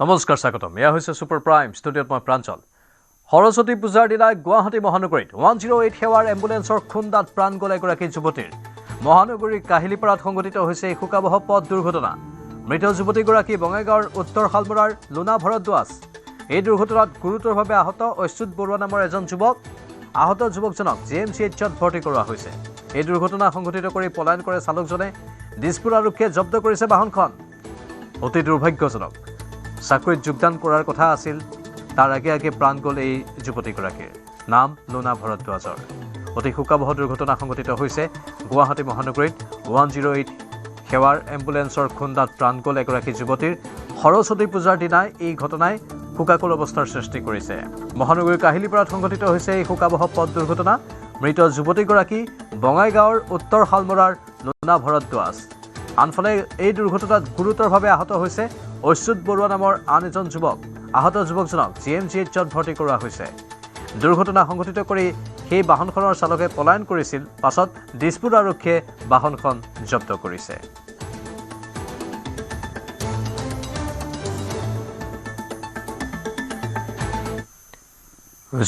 নমস্কাৰ স্বাগতম এয়া হৈছে সুপাৰ প্ৰাইম ষ্টুডিঅ'ত মই প্ৰাঞ্চল সৰস্বতী পূজাৰ দিনা গুৱাহাটী মহানগৰীত 108 সেৱাৰ এম্বুলেন্সৰ খুন্দাত প্ৰাণ গ'ল এগৰাকী যুৱতীৰ মহানগৰীৰ কাহিলীপাৰাত সংঘটিত হৈছে এই শোকাবহ পথ দুৰ্ঘটনা মৃত যুৱতীগৰাকী বঙাইগাঁৱৰ উত্তৰ শালমৰাৰ লুনা ভৰদ্বাজ এই দুৰ্ঘটনাত গুৰুতৰভাৱে আহত অচ্যুত বৰুৱা নামৰ এজন যুৱক আহত যুৱকজনক জিএমচিএইচত ভৰ্তি কৰোৱা হৈছে এই দুৰ্ঘটনা সংঘটিত কৰি পলায়ন কৰে চালকজনে দিছপুৰ আৰক্ষীয়ে জব্দ কৰিছে বাহনখন অতি দুৰ্ভাগ্যজনক চাকৰিত যোগদান কৰাৰ কথা আছিল তাৰ আগে প্ৰাণ গ'ল এই যুৱতীগৰাকীৰ নাম লুনা ভৰদ্বাজৰ অতি শোকাবহ দুৰ্ঘটনা সংঘটিত হৈছে গুৱাহাটী মহানগৰীত 108 সেৱাৰ এম্বুলেন্সৰ খুন্দাত প্ৰাণ গ'ল এগৰাকী যুৱতীৰ সৰস্বতী পূজাৰ দিনাই এই ঘটনাই শোকাকুল অৱস্থাৰ সৃষ্টি কৰিছে মহানগৰীৰ কাহিলীপাৰাত সংঘটিত হৈছে এই শোকাবহ পথ দুৰ্ঘটনা মৃত যুৱতীগৰাকী বঙাইগাঁৱৰ উত্তৰ শালমৰাৰ লুনা ভৰদ্বাজ আনফালে এই দুৰ্ঘটনাত গুৰুতৰভাৱে আহত হৈছে অচ্যুত বৰুৱা নামৰ আন এজন যুৱক আহত যুৱকজনক জিএমচিএইচত ভৰ্তি কৰোৱা হৈছে দুৰ্ঘটনা সংঘটিত কৰি সেই বাহনখনৰ চালকে পলায়ন কৰিছিল পাছত দিছপুৰ আৰক্ষীয়ে বাহনখন জব্দ কৰিছে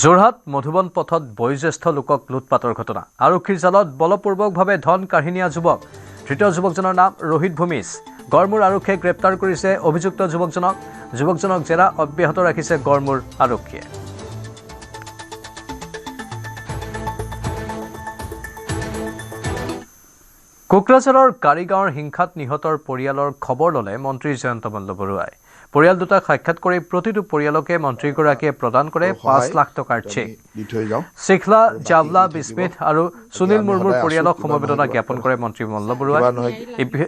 যোৰহাট মধুবন পথত বয়োজ্যেষ্ঠ লোকক লুটপাটৰ ঘটনা আৰক্ষীৰ জালত বলপূৰ্বকভাৱে ধন কাঢ়ি নিয়া যুৱক ধৃত যুৱকজনৰ নাম ৰোহিত ভূমিজ গড়মূৰ আৰক্ষীয়ে গ্ৰেপ্তাৰ কৰিছে অভিযুক্ত যুৱকজনক জেৰা অব্যাহত ৰাখিছে গড়মূৰ আৰক্ষীয়ে কোকৰাঝাৰৰ কাৰিগাঁৱৰ হিংসাত নিহতৰ পৰিয়ালৰ খবৰ ল'লে মন্ত্ৰী জয়ন্ত মল্ল বৰুৱাই পৰিয়াল দুটাক সাক্ষাৎ কৰি প্ৰতিটো পৰিয়ালকে মন্ত্ৰীগৰাকীয়ে প্ৰদান কৰে ৫ লাখ টকাৰ চেক শিখলা জাভলা বিস্মিত আৰু সুনীল মুৰ্মুৰ পৰিয়ালক সমবেদনা জ্ঞাপন কৰে মন্ত্ৰী মল্ল বৰুৱাই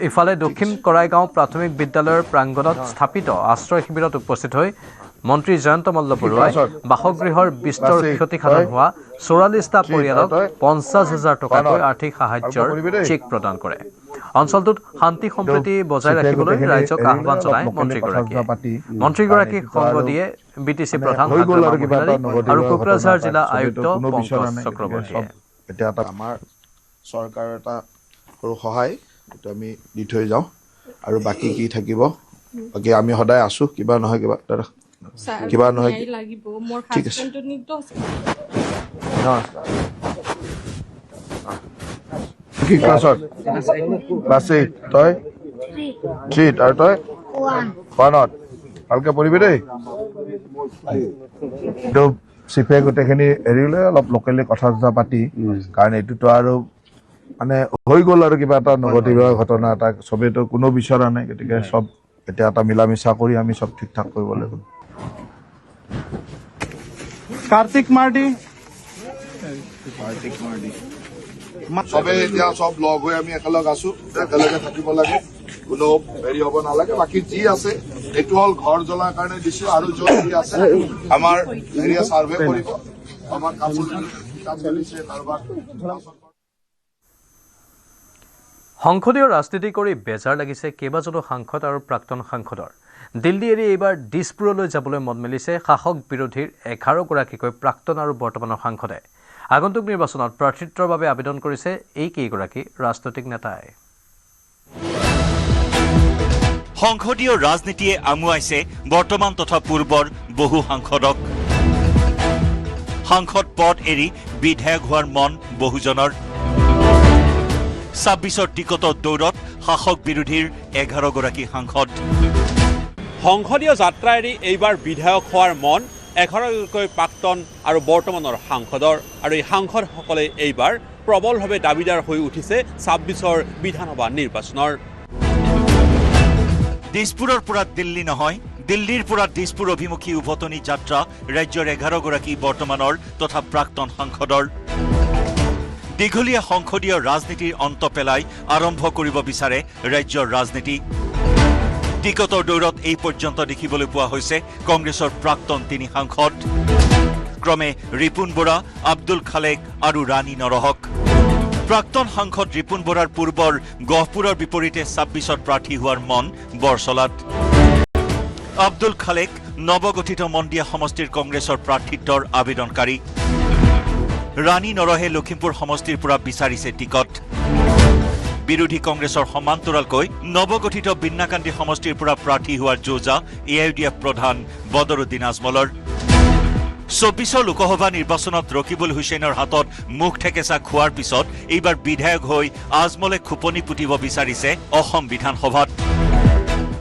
ইফালে দক্ষিণ কৰাইগাঁও প্ৰাথমিক বিদ্যালয়ৰ প্ৰাংগণত স্থাপিত আশ্ৰয় শিবিৰত উপস্থিত হৈ মন্ত্ৰী জয়ন্ত মল্ল বৰুৱাই বাসগৃহৰ বিস্তৰ ক্ষতিসাধন হোৱা ৪৪টা পৰিয়ালক ৫০,০০০ টকাকৈ আৰ্থিক সাহায্যৰ চেক প্ৰদান কৰে অঞ্চলটোত শান্তি সম্প্ৰীতি বজাই ৰাখিবলৈ ৰাইজক আহ্বান জনায় মন্ত্ৰীগৰাকীক সংগ দিয়ে বিটিচি প্ৰধান আৰু কোকৰাঝাৰ জিলা আয়ুক্ত পংকজ চক্ৰৱৰ্তীয়ে আমাৰ চৰকাৰৰ এটা সৰু সহায় এইটো আমি দি থৈ যাওঁ আৰু বাকী কি থাকিব বাকী আমি সদায় আছো কিবা নহয় ঠিক আছে কি ক্লাছত ক্লাছ 8 তই 3 আৰু তই 1ত ভালকে পঢ়িবি দেই তো চিফে গোটেইখিনি এৰিলে অলপ লোকেলি কথা পাতি কাৰণ এইটোতো আৰু মানে হৈ গ'ল আৰু কিবা এটা নগতিক ঘটনা এটা চবেইতো কোনো বিচৰা নাই গতিকে চব এতিয়া এটা মিলা মিছা কৰি আমি চব ঠিক ঠাক কৰিব লাগিব কাৰ্তিক মাৰ্ডি চবে এতিয়া চব লগ হৈ আমি একেলগ আছো একেলগে থাকিব লাগে কোনো হেৰি হ'ব নালাগে বাকী যি আছে এইটো হ'ল ঘৰ জ্বলাৰ কাৰণে দিছো আৰু য'ত যি আছে আমাৰ এৰিয়া চাৰ্ভে কৰিব আমাৰ কাপোৰ চলিছে কাৰোবাৰ সংসদীয় ৰাজনীতি কৰি বেজাৰ লাগিছে কেইবাজনো সাংসদ আৰু প্ৰাক্তন সাংসদৰ দিল্লী এৰি এইবাৰ দিছপুৰলৈ যাবলৈ মন মেলিছে শাসক বিৰোধীৰ 11গৰাকীকৈ প্ৰাক্তন আৰু বৰ্তমানৰ সাংসদে আগন্তুক নিৰ্বাচনত প্ৰাৰ্থিত্বৰ বাবে আবেদন কৰিছে এই কেইগৰাকী ৰাজনৈতিক নেতাই সংসদীয় ৰাজনীতিয়ে আমুৱাইছে বৰ্তমান তথা পূৰ্বৰ বহু সাংসদক সাংসদ পদ এৰি বিধায়ক হোৱাৰ মন বহুজনৰ ২৬ৰ টিকটৰ দৌৰত শাসক বিৰোধীৰ 11গৰাকী সাংসদ সংসদীয় যাত্ৰা এৰি এইবাৰ বিধায়ক হোৱাৰ মন 11গৰাকীকৈ প্ৰাক্তন আৰু বৰ্তমানৰ সাংসদৰ আৰু এই সাংসদসকলে এইবাৰ প্ৰবলভাৱে দাবীদাৰ হৈ উঠিছে ২৬ৰ বিধানসভা নিৰ্বাচনৰ দিছপুৰৰ পৰা দিল্লী নহয় দিল্লীৰ পৰা দিছপুৰ অভিমুখী উভতনি যাত্ৰা ৰাজ্যৰ 11গৰাকী বৰ্তমানৰ তথা প্ৰাক্তন সাংসদৰ দীঘলীয়া সংসদীয় ৰাজনীতিৰ অন্ত পেলাই আৰম্ভ কৰিব বিচাৰে ৰাজ্যৰ ৰাজনীতি টিকটৰ দৌৰত এই পৰ্যন্ত দেখিবলৈ পোৱা হৈছে কংগ্ৰেছৰ প্ৰাক্তন 3 সাংসদ ক্ৰমে ৰিপুন বৰা আব্দুল খালেক আৰু ৰাণী নৰহক প্ৰাক্তন সাংসদ ৰিপুন বৰাৰ পূৰ্বৰ গহপুৰৰ বিপৰীতে ২৬ত প্ৰাৰ্থী হোৱাৰ মন বৰচলাত আব্দুল খালেক নৱগঠিত মন্দিয়া সমষ্টিৰ কংগ্ৰেছৰ প্ৰাৰ্থিত্বৰ আবেদনকাৰী ৰাণী নৰহে লখিমপুৰ সমষ্টিৰ পৰা বিচাৰিছে টিকট বিৰোধী কংগ্ৰেছৰ সমান্তৰালকৈ নৱগঠিত বিন্নাকান্দি সমষ্টিৰ পৰা প্ৰাৰ্থী হোৱাৰ যোজা AIUDF প্ৰধান বদৰুদ্দিন আজমলৰ 24 লোকসভা নিৰ্বাচনত ৰকিবুল হুছেইনৰ হাতত মুখ ঠেকেচা খোৱাৰ পিছত এইবাৰ বিধায়ক হৈ আজমলে খুপনি পুতিব বিচাৰিছে অসম বিধানসভাত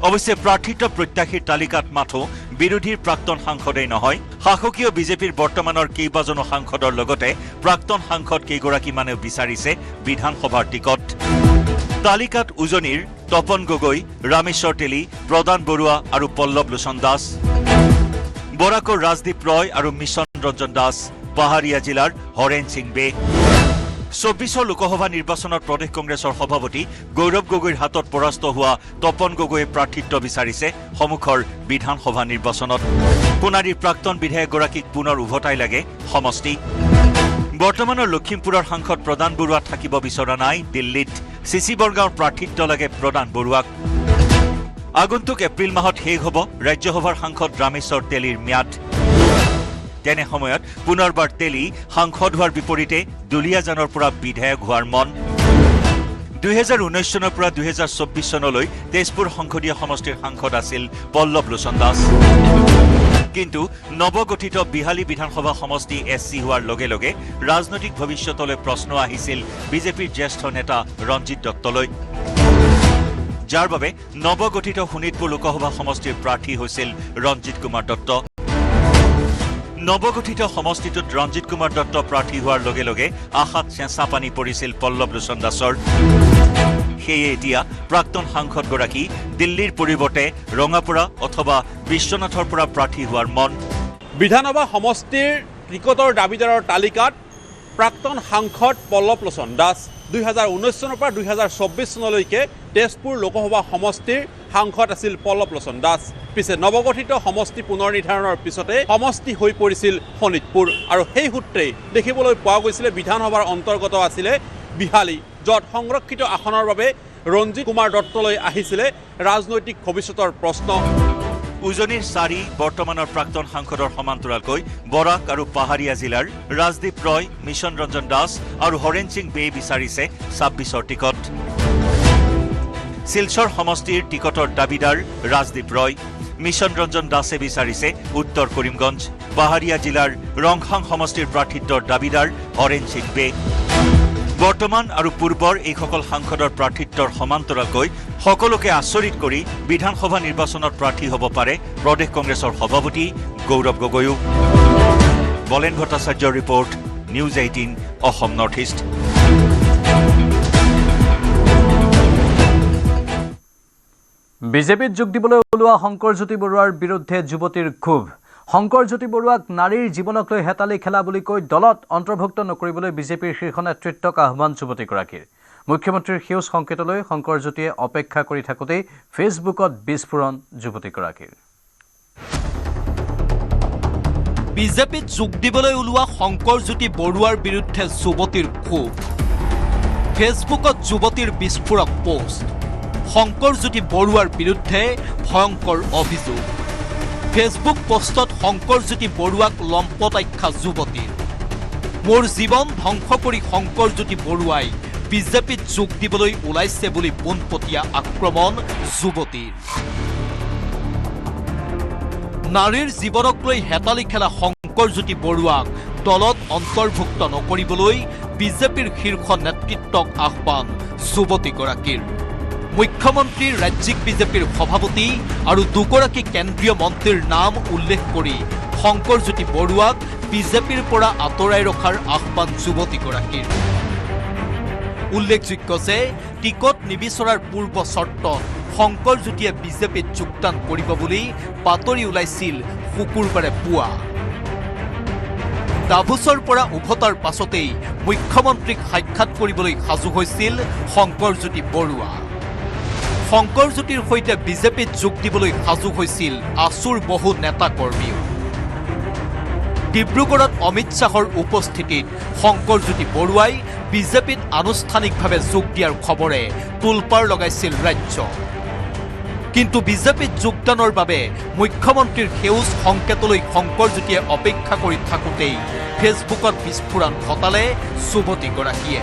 অৱশ্যে প্ৰাৰ্থিত্ব প্ৰত্যাশীৰ তালিকাত মাথো বিৰোধীৰ প্ৰাক্তন সাংসদেই নহয় শাসকীয় বিজেপিৰ বৰ্তমানৰ কেইবাজনো সাংসদৰ লগতে প্ৰাক্তন সাংসদ কেইগৰাকীমানেও বিচাৰিছে বিধানসভাৰ টিকট তালিকাত উজনিৰ তপন গগৈ ৰামেশ্বৰ তেলী প্ৰদান বৰুৱা আৰু পল্লৱ লোচন দাস বৰাকৰ ৰাজদীপ ৰয় আৰু মিছন ৰঞ্জন দাস পাহাৰীয়া জিলাৰ হৰেণ সিং বে 24 লোকসভা নিৰ্বাচনত প্ৰদেশ কংগ্ৰেছৰ সভাপতি গৌৰৱ গগৈৰ হাতত পৰাস্ত হোৱা তপন গগৈয়ে প্ৰাৰ্থিত্ব বিচাৰিছে সন্মুখৰ বিধানসভা নিৰ্বাচনত সোণাৰীৰ প্ৰাক্তন বিধায়কগৰাকীক পুনৰ উভতাই লাগে সমষ্টি বৰ্তমানৰ লখিমপুৰৰ সাংসদ প্ৰদান বৰুৱা থাকিব বিচৰা নাই দিল্লীত চিচি বৰগাঁৱৰ প্ৰাৰ্থিত্ব লাগে প্ৰদান বৰুৱাক আগন্তুক এপ্ৰিল মাহত শেষ হ'ব ৰাজ্যসভাৰ সাংসদ ৰামেশ্বৰ তেলীৰ ম্যাদ তেনে সময়ত পুনৰবাৰ তেলী সাংসদ হোৱাৰ বিপৰীতে দুলীয়াজানৰ পৰা বিধায়ক হোৱাৰ মন 2019 চনৰ পৰা 2024 চনলৈ তেজপুৰ সংসদীয় সমষ্টিৰ সাংসদ আছিল পল্লৱ লোচন দাস কিন্তু নৱগঠিত বিহালী বিধানসভা সমষ্টি SC হোৱাৰ লগে লগে ৰাজনৈতিক ভৱিষ্যতলৈ প্ৰশ্ন আহিছিল বিজেপিৰ জ্যেষ্ঠ নেতা ৰঞ্জিত দত্তলৈ যাৰ বাবে নৱগঠিত শোণিতপুৰ লোকসভা সমষ্টিৰ প্ৰাৰ্থী হৈছিল ৰঞ্জিত কুমাৰ দত্ত নৱগঠিত সমষ্টিটোত ৰঞ্জিত কুমাৰ দত্ত প্ৰাৰ্থী হোৱাৰ লগে লগে আশাত চেঁচা পানী পৰিছিল পল্লৱ লোচন দাসৰ সেয়ে এতিয়া প্ৰাক্তন সাংসদগৰাকী দিল্লীৰ পৰিৱৰ্তে ৰঙাপুৰা অথবা বিশ্বনাথৰ পৰা প্ৰাৰ্থী হোৱাৰ মন বিধানসভা সমষ্টিৰ টিকটৰ দাবীদাৰৰ তালিকাত প্ৰাক্তন সাংসদ পল্লৱ লোচন দাস 2019 চনৰ পৰা 2024 চনলৈকে তেজপুৰ লোকসভা সমষ্টিৰ সাংসদ আছিল পল্লৱ লোচন দাস পিছে নৱগঠিত সমষ্টি পুনৰ নিৰ্ধাৰণৰ পিছতে সমষ্টি হৈ পৰিছিল শোণিতপুৰ আৰু সেই সূত্ৰেই দেখিবলৈ পোৱা গৈছিলে বিধানসভাৰ অন্তৰ্গত আছিলে বিহালী য'ত সংৰক্ষিত আসনৰ বাবে ৰঞ্জিত কুমাৰ দত্তলৈ আহিছিলে ৰাজনৈতিক ভৱিষ্যতৰ প্ৰশ্ন উজনিৰ 4 বৰ্তমানৰ প্ৰাক্তন সাংসদৰ সমান্তৰালকৈ বৰাক আৰু পাহাৰীয়া জিলাৰ ৰাজদীপ ৰয় মিছন ৰঞ্জন দাস আৰু হৰেণ সিং বে বিচাৰিছে 26ৰ টিকট শিলচৰ সমষ্টিৰ টিকটৰ দাবীদাৰ ৰাজদীপ ৰয় মিছন ৰঞ্জন দাসে বিচাৰিছে উত্তৰ কৰিমগঞ্জ পাহাৰীয়া জিলাৰ ৰংখাং সমষ্টিৰ প্ৰাৰ্থিত্বৰ দাবীদাৰ হৰেণ সিং বে বৰ্তমান আৰু পূৰ্বৰ এইসকল সাংসদৰ প্ৰাৰ্থিত্বৰ সমান্তৰালকৈ সকলোকে আচৰিত কৰি বিধানসভা নিৰ্বাচনত প্ৰাৰ্থী হ'ব পাৰে প্ৰদেশ কংগ্ৰেছৰ সভাপতি গৌৰৱ গগৈও বলেন ভট্টাচাৰ্যৰ report news 18 Assam north east বিজেপিত যোগ দিবলৈ ওলোৱা শংকৰজ্যোতি বৰুৱাৰ বিৰুদ্ধে যুৱতীৰ ক্ষোভ শংকৰজ্যোতি বৰুৱাক নাৰীৰ জীৱনক লৈ হেতালি খেলা বুলি কৈ দলত অন্তৰ্ভুক্ত নকৰিবলৈ বিজেপিৰ শীৰ্ষ নেতৃত্বক আহ্বান যুৱতীগৰাকীৰ মুখ্যমন্ত্ৰীৰ সেউজ সংকেতলৈ শংকৰজ্যোতিয়ে অপেক্ষা কৰি থাকোঁতেই ফেচবুকত বিস্ফোৰণ যুৱতীগৰাকীৰ বিজেপিত যোগ দিবলৈ ওলোৱা শংকৰজ্যোতি বৰুৱাৰ বিৰুদ্ধে যুৱতীৰ ক্ষোভ ফেচবুকত যুৱতীৰ বিস্ফোৰক পোষ্ট শংকৰজ্যোতি বৰুৱাৰ বিৰুদ্ধে ভয়ংকৰ অভিযোগ ফেচবুক পোষ্টত শংকৰজ্যোতি বৰুৱাক লম্পটাখ্যা যুৱতীৰ মোৰ জীৱন ধ্বংস কৰি শংকৰজ্যোতি বৰুৱাই বিজেপিত যোগ দিবলৈ ওলাইছে বুলি পোনপটীয়া আক্ৰমণ যুৱতীৰ নাৰীৰ জীৱনক লৈ হেতালি খেলা শংকৰজ্যোতি বৰুৱাক দলত অন্তৰ্ভুক্ত নকৰিবলৈ বিজেপিৰ শীৰ্ষ নেতৃত্বক আহ্বান যুৱতীগৰাকীৰ মুখ্যমন্ত্ৰী ৰাজ্যিক বিজেপিৰ সভাপতি আৰু দুগৰাকী কেন্দ্ৰীয় মন্ত্ৰীৰ নাম উল্লেখ কৰি শংকৰজ্যোতি বৰুৱাক বিজেপিৰ পৰা আঁতৰাই ৰখাৰ আহ্বান যুৱতীগৰাকীৰ উল্লেখযোগ্য যে টিকট নিবিচৰাৰ পূৰ্ব চৰ্তত শংকৰজ্যোতিয়ে বিজেপিত যোগদান কৰিব বুলি বাতৰি ওলাইছিল শুকুৰবাৰে পুৱা ডাভোছৰ পৰা উভতাৰ পাছতেই মুখ্যমন্ত্ৰীক সাক্ষাৎ কৰিবলৈ সাজু হৈছিল শংকৰজ্যোতি বৰুৱা শংকৰজ্যোতিৰ সৈতে বিজেপিত যোগ দিবলৈ সাজু হৈছিল আছুৰ বহু নেতা কৰ্মীও ডিব্ৰুগড়ত অমিত শ্বাহৰ উপস্থিতিত শংকৰজ্যোতি বৰুৱাই বিজেপিত আনুষ্ঠানিকভাৱে যোগ দিয়াৰ খবৰে তোলপাৰ লগাইছিল ৰাজ্য কিন্তু বিজেপিত যোগদানৰ বাবে মুখ্যমন্ত্ৰীৰ সেউজ সংকেতলৈ শংকৰজ্যোতিয়ে অপেক্ষা কৰি থাকোঁতেই ফেচবুকত বিস্ফোৰণ ঘটালে যুৱতীগৰাকীয়ে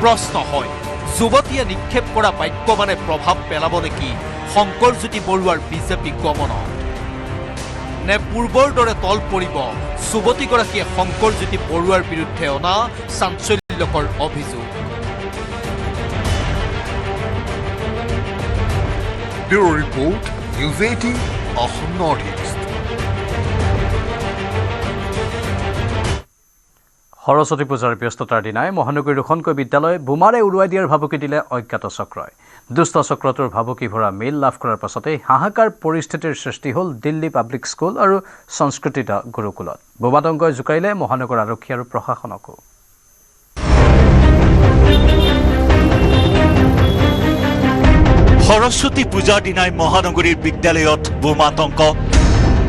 প্ৰশ্ন হয় যুৱতীয়ে নিক্ষেপ কৰা বাক্য মানে প্ৰভাৱ পেলাব নেকি শংকৰজ্যোতি বৰুৱাৰ বিজেপি গমনত নে পূৰ্বৰ দৰে তল পৰিব যুৱতীগৰাকীয়ে শংকৰজ্যোতি বৰুৱাৰ বিৰুদ্ধে অনা চাঞ্চল্যকৰ অভিযোগ Bureau Report, News 18, Assam Northeast. Saraswati পূজাৰ ব্যস্ততাৰ দিনাই মহানগৰীৰ দুখনকৈ বিদ্যালয় বোমাৰে উৰুৱাই দিয়াৰ ভাবুকি দিলে অজ্ঞাত চক্ৰই দুষ্ট চক্ৰটোৰ ভাবুকি ভৰা মেইল লাভ কৰাৰ পাছতেই হাহাকাৰ পৰিস্থিতিৰ সৃষ্টি হ'ল দিল্লী পাব্লিক স্কুল আৰু সংস্কৃতিত গুৰুকুলত বোমাতংকই জোকাৰিলে মহানগৰ আৰক্ষী আৰু প্ৰশাসনকো সৰস্বতী পূজাৰ দিনাই মহানগৰীৰ বিদ্যালয়ত বোমাতংক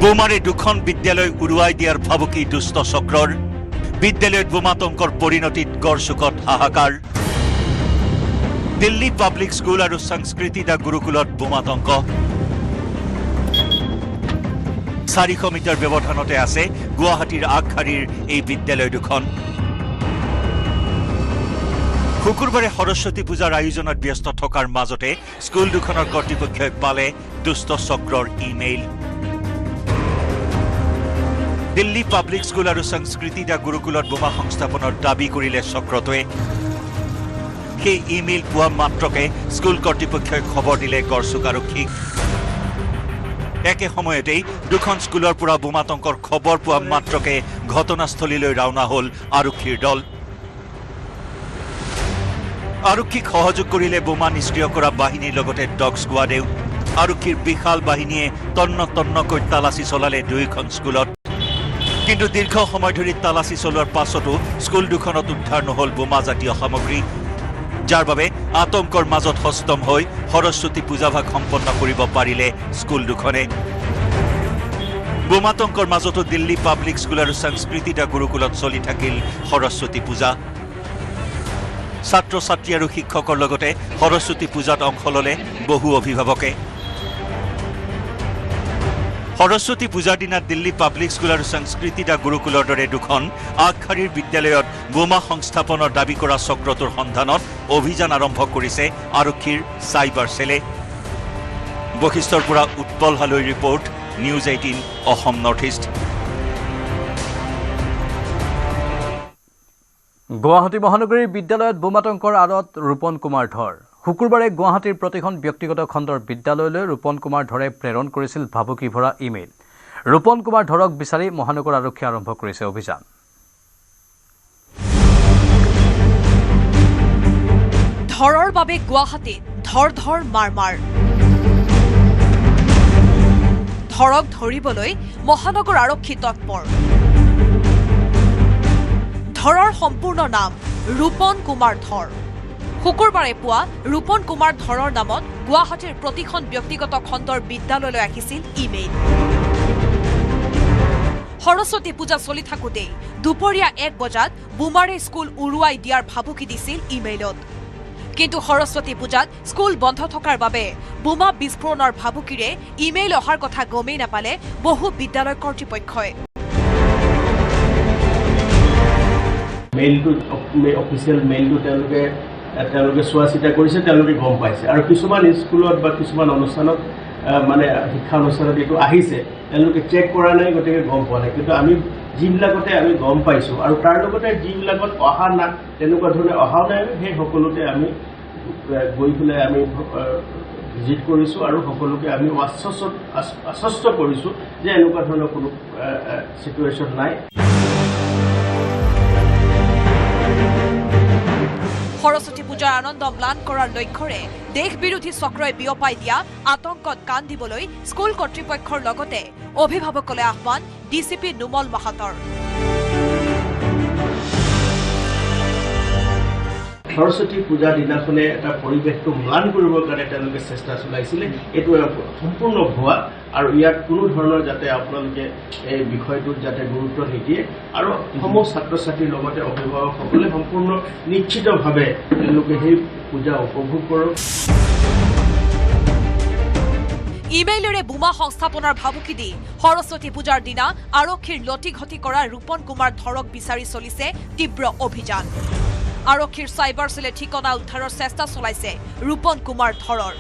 বোমাৰে দুখন বিদ্যালয় উৰুৱাই দিয়াৰ ভাবুকি দুষ্ট চক্ৰৰ বিদ্যালয়ত বোমাতংকৰ পৰিণতিত গড়চুকত হাহাকাৰ দিল্লী পাব্লিক স্কুল আৰু সংস্কৃতিতা গুৰুকুলত বোমাতংক 400 মিটাৰ ব্যৱধানতে আছে গুৱাহাটীৰ আগশাৰীৰ এই বিদ্যালয় দুখন শুকুৰবাৰে সৰস্বতী পূজাৰ আয়োজনত ব্যস্ত থকাৰ মাজতে স্কুল দুখনৰ কৰ্তৃপক্ষই পালে দুষ্ট চক্ৰৰ ইমেইল দিল্লী পাব্লিক স্কুল আৰু সংস্কৃতিতা গুৰুকুলত বোমা সংস্থাপনৰ দাবী কৰিলে চক্ৰটোৱে সেই ইমেইল পোৱা মাত্ৰকে স্কুল কৰ্তৃপক্ষই খবৰ দিলে গড়চুক আৰক্ষীক একে সময়তেই দুখন স্কুলৰ পৰা বোমাতংকৰ খবৰ পোৱা মাত্ৰকে ঘটনাস্থলীলৈ ৰাওনা হ'ল আৰক্ষীৰ দল আৰক্ষীক সহযোগ কৰিলে বোমা নিষ্ক্ৰিয় কৰা বাহিনীৰ লগতে ডগ স্কোৱাডেও আৰক্ষীৰ বিশাল বাহিনীয়ে তন্নকৈ তালাচী চলালে দুয়োখন স্কুলত কিন্তু দীৰ্ঘ সময় ধৰি তালাচী চলোৱাৰ পাছতো স্কুল দুখনত উদ্ধাৰ নহ'ল বোমাজাতীয় সামগ্ৰী যাৰ বাবে আতংকৰ মাজত হস্তম হৈ সৰস্বতী পূজাভাগ সম্পন্ন কৰিব পাৰিলে স্কুল দুখনে বোমাতংকৰ মাজতো দিল্লী পাব্লিক স্কুল আৰু সংস্কৃতিতা গুৰুকুলত চলি থাকিল সৰস্বতী পূজা ছাত্ৰ ছাত্ৰী আৰু শিক্ষকৰ লগতে সৰস্বতী পূজাত অংশ ল'লে বহু অভিভাৱকে সৰস্বতী পূজাৰ দিনা দিল্লী পাব্লিক স্কুল আৰু সংস্কৃতিতা গুৰুকুলৰ দৰে দুখন আগশাৰীৰ বিদ্যালয়ত বোমা সংস্থাপনৰ দাবী কৰা চক্ৰটোৰ সন্ধানত অভিযান আৰম্ভ কৰিছে আৰক্ষীৰ চাইবাৰ সেলে বশিষ্ঠৰ পৰা উৎপল হালৈ report news 18 Assam north east Guwahati মহানগৰীৰ বিদ্যালয়ত বোমাতংকৰ আঁৰত ৰূপন কুমাৰ ধৰ শুকুৰবাৰে গুৱাহাটীৰ প্ৰতিখন ব্যক্তিগত খণ্ডৰ বিদ্যালয়লৈ ৰূপন কুমাৰ ধৰে প্ৰেৰণ কৰিছিল ভাবুকি ভৰা ইমেইল ৰূপন কুমাৰ ধৰক বিচাৰি মহানগৰ আৰক্ষী আৰম্ভ কৰিছে অভিযান ধৰৰ বাবে গুৱাহাটীত ধৰ মাৰ ধৰক ধৰিবলৈ মহানগৰ আৰক্ষী তৎপৰ ধৰৰ সম্পূৰ্ণ নাম ৰূপন কুমাৰ ধৰ শুকুৰবাৰে পুৱা ৰূপন কুমাৰ ধৰৰ নামত গুৱাহাটীৰ প্ৰতিখন ব্যক্তিগত খণ্ডৰ বিদ্যালয়লৈ আহিছিল ইমেইল সৰস্বতী পূজা চলি থাকোঁতেই দুপৰীয়া 1 বজাত বোমাৰে স্কুল উৰুৱাই দিয়াৰ ভাবুকি দিছিল ইমেইলত কিন্তু সৰস্বতী পূজাত স্কুল বন্ধ থকাৰ বাবে বোমা বিস্ফোৰণৰ ভাবুকিৰে ইমেইল অহাৰ কথা গমেই নাপালে বহু বিদ্যালয় কৰ্তৃপক্ষই মেইলটো অফিচিয়েল মেইলটো তেওঁলোকে চোৱা চিতা কৰিছে তেওঁলোকে গম পাইছে আৰু কিছুমান স্কুলত বা কিছুমান অনুষ্ঠানত মানে শিক্ষা অনুষ্ঠানত এইটো আহিছে তেওঁলোকে চেক কৰা নাই গতিকে গম পোৱা নাই কিন্তু আমি যিবিলাকতে আমি গম পাইছোঁ আৰু তাৰ লগতে যিবিলাকত অহা না তেনেকুৱা ধৰণে অহাও নাই সেই সকলোতে আমি গৈ পেলাই আমি ভিজিট কৰিছোঁ আৰু সকলোকে আমি আশ্বস্ত কৰিছোঁ যে এনেকুৱা ধৰণৰ কোনো চিটুৱেশ্যন নাই সৰস্বতী পূজাৰ আনন্দ ম্লান কৰাৰ লক্ষ্যৰে দেশ বিৰোধী চক্ৰই বিয়পাই দিয়া আতংকত কাণ দিবলৈ স্কুল কৰ্তৃপক্ষৰ লগতে অভিভাৱকলৈ আহ্বান ডিচিপি নুমল মাহাতৰ সৰস্বতী পূজাৰ দিনাখনে এটা পৰিৱেশটো ম্লান কৰিবৰ কাৰণে তেওঁলোকে চেষ্টা চলাইছিলে এইটো সম্পূৰ্ণ ভুৱা আৰু ইয়াত কোনো ধৰণৰ যাতে আপোনালোকে এই বিষয়টোত যাতে গুৰুত্ব নিদিয়ে আৰু সমূহ ছাত্ৰ ছাত্ৰীৰ লগতে অভিভাৱকসকলে সম্পূৰ্ণ নিশ্চিতভাৱে তেওঁলোকে সেই পূজা উপভোগ কৰক ইমেইলেৰে বোমা সংস্থাপনৰ ভাবুকি দি সৰস্বতী পূজাৰ দিনা আৰক্ষীৰ লটি ঘটি কৰা ৰূপন কুমাৰ ধৰক বিচাৰি চলিছে তীব্ৰ অভিযান আৰক্ষীৰ চাইবাৰ সেলে ঠিকনা উদ্ধাৰৰ চেষ্টা চলাইছে ৰূপন কুমাৰ ধৰৰ।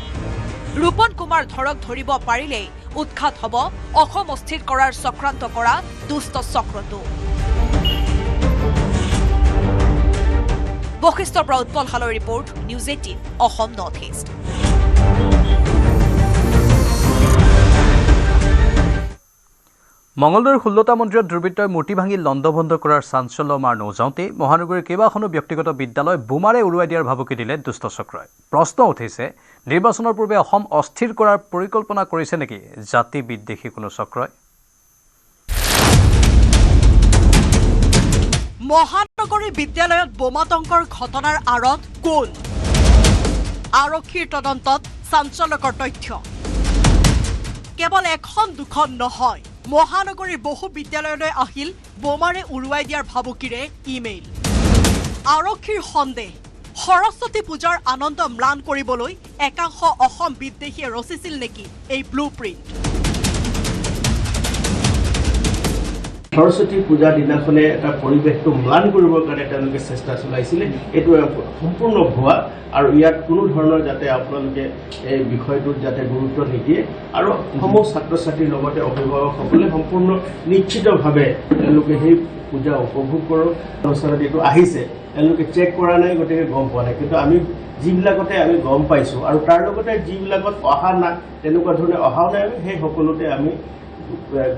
ৰূপন কুমাৰ ধৰক ধৰিব পাৰিলেই উৎখাত হ'ব অসম অস্থিৰ কৰাৰ চক্ৰান্ত কৰা দুষ্ট চক্ৰটো। বশিষ্ঠৰ পৰা উৎপল হালৰ report, news 18 Assam north east. মঙলদৈৰ 16টা মন্দিৰত দুৰ্বৃত্তই মূৰ্তি ভাঙি লণ্ডভণ্ড কৰাৰ চাঞ্চল্য মাৰ নৌযাওঁতেই মহানগৰীৰ কেইবাখনো ব্যক্তিগত বিদ্যালয় বোমাৰে উৰুৱাই দিয়াৰ ভাবুকি দিলে দুষ্ট চক্ৰই। প্ৰশ্ন উঠিছে, নিৰ্বাচনৰ পূৰ্বে অসম অস্থিৰ কৰাৰ পৰিকল্পনা কৰিছে নেকি জাতি বিদ্বেষী কোনো চক্ৰই? মহানগৰী বিদ্যালয়ত বোমাতংকৰ ঘটনাৰ আঁৰত কোন? আৰক্ষীৰ তদন্তত চাঞ্চল্যকৰ তথ্য। কেৱল এখন দুখন নহয়, মহানগৰীৰ বহু বিদ্যালয়লৈ আহিল বোমাৰে উৰুৱাই দিয়াৰ ভাবুকিৰে ইমেইল। আৰক্ষীৰ সন্দেহ, সৰস্বতী পূজাৰ আনন্দ ম্লান কৰিবলৈ একাংশ অসম বিদ্বেষীয়ে ৰচিছিল নেকি এই ব্লু প্ৰিণ্ট? সৰস্বতী পূজাৰ দিনাখনে এটা পৰিৱেশটো ম্লান কৰিবৰ কাৰণে তেওঁলোকে চেষ্টা চলাইছিলে। এইটো সম্পূৰ্ণ ভুৱা আৰু ইয়াত কোনো ধৰণৰ যাতে আপোনালোকে এই বিষয়টোত যাতে গুৰুত্ব নিদিয়ে আৰু সমূহ ছাত্ৰ ছাত্ৰীৰ লগতে অভিভাৱকসকলে সম্পূৰ্ণ নিশ্চিতভাৱে তেওঁলোকে সেই পূজা উপভোগ কৰক। অনুষ্ঠানত এইটো আহিছে, তেওঁলোকে চেক কৰা নাই, গতিকে গম পোৱা নাই। কিন্তু আমি যিবিলাকতে আমি গম পাইছোঁ আৰু তাৰ লগতে যিবিলাকত অহা নাই, তেনেকুৱা ধৰণে অহাও নাই, সেই সকলোতে আমি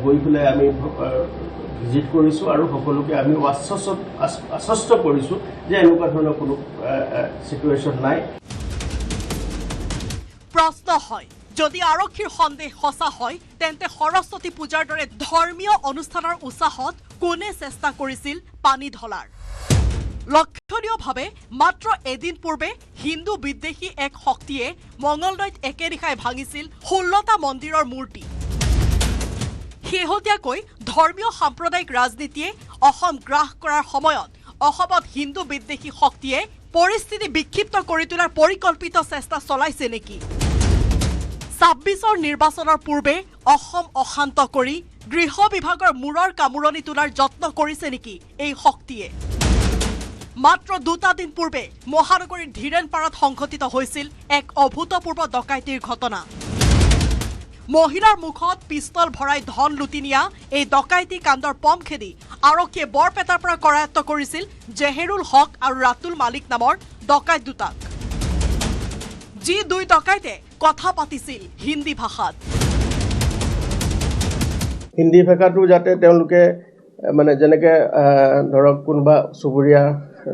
গৈ পেলাই আমি ভিজিট কৰিছোঁ আৰু সকলোকে আমি আশ্বস্ত কৰিছোঁ যে এনেকুৱা ধৰণৰ কোনো চিটুৱেশ্যন নাই। প্ৰশ্ন হয়, যদি আৰক্ষীৰ সন্দেহ সঁচা হয়, তেন্তে সৰস্বতী পূজাৰ দৰে ধৰ্মীয় অনুষ্ঠানৰ উৎসাহত কোনে চেষ্টা কৰিছিল পানী ঢলাৰ? লক্ষণীয়ভাৱে মাত্ৰ এদিন পূৰ্বে হিন্দু বিদ্বেষী এক শক্তিয়ে মঙলদৈত একেদিশাই ভাঙিছিল 16টা মন্দিৰৰ মূৰ্তি। শেহতীয়াকৈ ধৰ্মীয় সাম্প্ৰদায়িক ৰাজনীতিয়ে অসম গ্ৰাস কৰাৰ সময়ত অসমত হিন্দু বিদ্বেষী শক্তিয়ে পৰিস্থিতি বিক্ষিপ্ত কৰি তোলাৰ পৰিকল্পিত চেষ্টা চলাইছে নেকি? 26ৰ নিৰ্বাচনৰ পূৰ্বে অসম অশান্ত কৰি গৃহ বিভাগৰ মূৰৰ কামোৰণি তোলাৰ যত্ন কৰিছে নেকি এই শক্তিয়ে? মাত্ৰ 2টা দিন পূৰ্বে মহানগৰীৰ ধীৰেনপাৰাত সংঘটিত হৈছিল এক অভূতপূৰ্ব ডকাইতিৰ ঘটনা। মহিলাৰ মুখত পিষ্টল ভৰাই ধন লুটি নিয়া এই ডকাইতি কাণ্ডৰ পম খেদি আৰক্ষীয়ে বৰপেটাৰ পৰা কৰায়ত্ব কৰিছিল জেহেৰুল হক আৰু ৰাতুল মালিক নামৰ ডকাইত দুটাক। যি দুই ডকাইতে কথা পাতিছিল হিন্দী ভাষাত। হিন্দী ভাষাটো যাতে তেওঁলোকে মানে যেনেকৈ ধৰক কোনোবা চুবুৰীয়া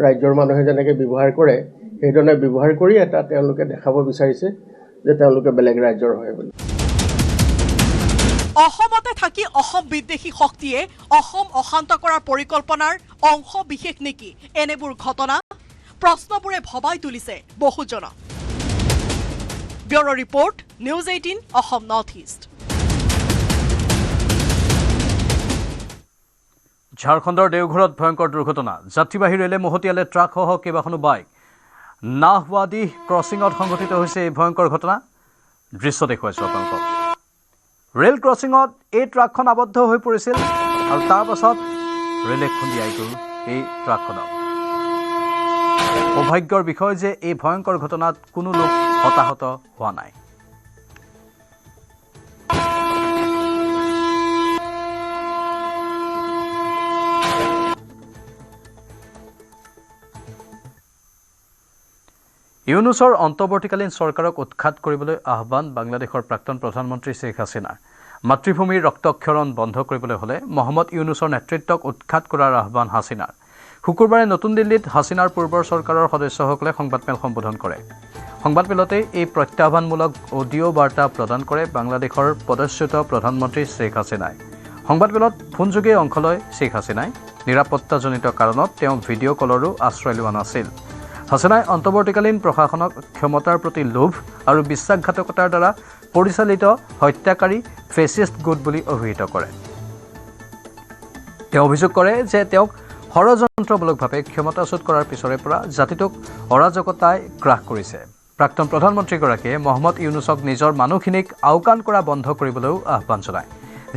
ৰাজ্যৰ মানুহে যেনেকৈ ব্যৱহাৰ কৰে, সেইধৰণে ব্যৱহাৰ কৰি এটা তেওঁলোকে দেখাব বিচাৰিছে যে তেওঁলোকে বেলেগ ৰাজ্যৰ হয় বুলি। অসমতে থাকি অসম বিদ্বেষী শক্তিয়ে অসম অশান্ত কৰাৰ পৰিকল্পনাৰ অংশ বিশেষ নেকি এনেবোৰ ঘটনা? প্ৰশ্নবোৰে ভবাই তুলিছে বহুজনক। Bureau' report, news 18 Assam north east. ঝাৰখণ্ডৰ দেওঘৰত ভয়ংকৰ দুৰ্ঘটনা। যাত্ৰীবাহী ৰেলে মহতিয়ালে ট্ৰাকসহ কেইবাখনো বাইক। নাহৱাদি ক্ৰছিঙত সংঘটিত হৈছে এই ভয়ংকৰ ঘটনা। দৃশ্য দেখুৱাইছোঁ আপোনালোকক। ৰেল ক্ৰছিঙত এই ট্ৰাকখন আবদ্ধ হৈ পৰিছিল আৰু তাৰ পাছত ৰেলে খুন্দিয়াই গ'ল এই ট্ৰাকখনক। সৌভাগ্যৰ বিষয় যে এই ভয়ংকৰ ঘটনাত কোনো লোক হতাহত হোৱা নাই। ইউনুছৰ অন্তৱৰ্তীকালীন চৰকাৰক উৎখাত কৰিবলৈ আহ্বান বাংলাদেশৰ প্ৰাক্তন প্ৰধানমন্ত্ৰী শ্বেখ হাছিনাৰ। মাতৃভূমিৰ ৰক্তক্ষৰণ বন্ধ কৰিবলৈ হ'লে মহম্মদ ইউনুছৰ নেতৃত্বক উৎখাত কৰাৰ আহ্বান হাছিনাৰ। শুকুৰবাৰে নতুন দিল্লীত হাছিনাৰ পূৰ্বৰ চৰকাৰৰ সদস্যসকলে সংবাদমেল সম্বোধন কৰে। সংবাদমেলতেই এই প্ৰত্যাহ্বানমূলক অডিঅ' বাৰ্তা প্ৰদান কৰে বাংলাদেশৰ পদচ্যুত প্ৰধানমন্ত্ৰী শ্বেখ হাছিনাই। সংবাদমেলত ফোনযোগে অংশ লয় শ্বেখ হাছিনাই। নিৰাপত্তাজনিত কাৰণত তেওঁ ভিডিঅ' কলৰো আশ্ৰয় লোৱা নাছিল। হাছিনাই অন্তৱৰ্তীকালীন প্ৰশাসনক ক্ষমতাৰ প্ৰতি লোভ আৰু বিশ্বাসঘাতকতাৰ দ্বাৰা পৰিচালিত হত্যাকাৰী ফেচিষ্ট গোট বুলি অভিহিত কৰে। তেওঁ অভিযোগ কৰে যে তেওঁক ষড়যন্ত্ৰমূলকভাৱে ক্ষমতাচ্যুত কৰাৰ পিছৰে পৰা জাতিটোক অৰাজকতাই গ্ৰাস কৰিছে। প্ৰাক্তন প্ৰধানমন্ত্ৰীগৰাকীয়ে মহম্মদ ইউনুছক নিজৰ মানুহখিনিক আওকাণ কৰা বন্ধ কৰিবলৈও আহ্বান জনায়।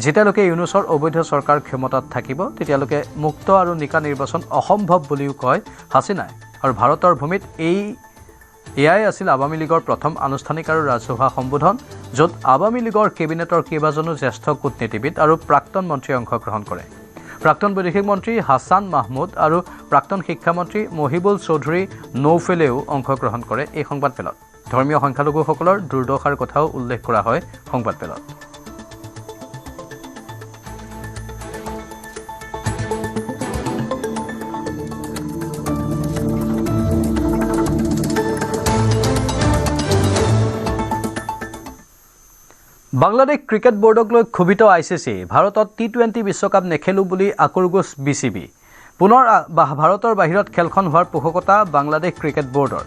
যেতিয়ালৈকে ইউনুছৰ অবৈধ চৰকাৰ ক্ষমতাত থাকিব তেতিয়ালৈকে মুক্ত আৰু নিকা নিৰ্বাচন অসম্ভৱ বুলিও কয় হাছিনাই। আৰু ভাৰতৰ ভূমিত এয়াই আছিল আৱামী লীগৰ প্ৰথম আনুষ্ঠানিক আৰু ৰাজহুৱা সম্বোধন, য'ত আৱামী লীগৰ কেবিনেটৰ কেইবাজনো জ্যেষ্ঠ কূটনীতিবিদ আৰু প্ৰাক্তন মন্ত্ৰীয়ে অংশগ্ৰহণ কৰে। প্ৰাক্তন বৈদেশিক মন্ত্ৰী হাছান মাহমুদ আৰু প্ৰাক্তন শিক্ষামন্ত্ৰী মহিবুল চৌধুৰী নৌফেলেও অংশগ্ৰহণ কৰে এই সংবাদমেলত। ধৰ্মীয় সংখ্যালঘুসকলৰ দুৰ্দশাৰ কথাও উল্লেখ কৰা হয় সংবাদমেলত। বাংলাদেশ ক্ৰিকেট বোৰ্ডক লৈ ক্ষোভিত ICC, ভাৰতত T20 বিশ্বকাপ নেখেলো বুলি আকোৰগোজ BCB। পুনৰ ভাৰতৰ বাহিৰত খেলখন হোৱাৰ পোষকতা বাংলাদেশ ক্ৰিকেট বোৰ্ডৰ।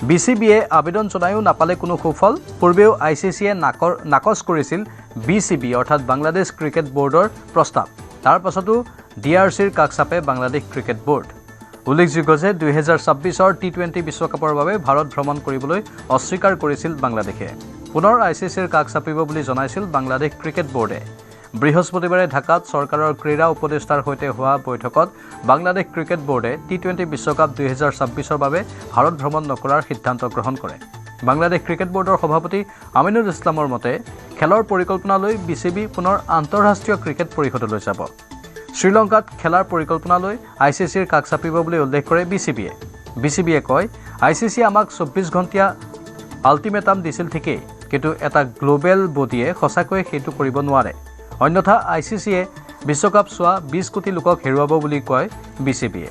BCBয়ে আবেদন জনায়ো নাপালে কোনো সুফল। পূৰ্বেও ICCয়ে নাকচ কৰিছিল BCB অৰ্থাৎ বাংলাদেশ ক্ৰিকেট বোৰ্ডৰ প্ৰস্তাৱ। তাৰ পাছতো DRCৰ কাষ চাপে বাংলাদেশ ক্ৰিকেট বোৰ্ড। উল্লেখযোগ্য যে 2026ৰ T20 বিশ্বকাপৰ বাবে ভাৰত ভ্ৰমণ কৰিবলৈ অস্বীকাৰ কৰিছিল বাংলাদেশে। পুনৰ ICCৰ কাষ চাপিব বুলি জনাইছিল বাংলাদেশ ক্ৰিকেট বোৰ্ডে। বৃহস্পতিবাৰে ঢাকাত চৰকাৰৰ ক্ৰীড়া উপদেষ্টাৰ সৈতে হোৱা বৈঠকত বাংলাদেশ ক্ৰিকেট বোৰ্ডে T20 বিশ্বকাপ 2026ৰ বাবে ভাৰত ভ্ৰমণ নকৰাৰ সিদ্ধান্ত গ্ৰহণ কৰে। বাংলাদেশ ক্ৰিকেট বোৰ্ডৰ সভাপতি আমিনুল ইছলামৰ মতে খেলৰ পৰিকল্পনা লৈ BCB পুনৰ আন্তঃৰাষ্ট্ৰীয় ক্ৰিকেট পৰিষদলৈ যাব। শ্ৰীলংকাত খেলাৰ পৰিকল্পনা লৈ ICCৰ কাষ চাপিব বুলি উল্লেখ কৰে BCBয়ে। BCBয়ে কয়, ICC আমাক 24 ঘণ্টীয়া আল্টিমেটাম দিছিল ঠিকেই, কিন্তু এটা গ্লোবেল বডিয়ে সঁচাকৈয়ে সেইটো কৰিব নোৱাৰে। অন্যথা ICCয়ে বিশ্বকাপ চোৱা 20 কোটি লোকক হেৰুৱাব বুলি কয় BCBয়ে।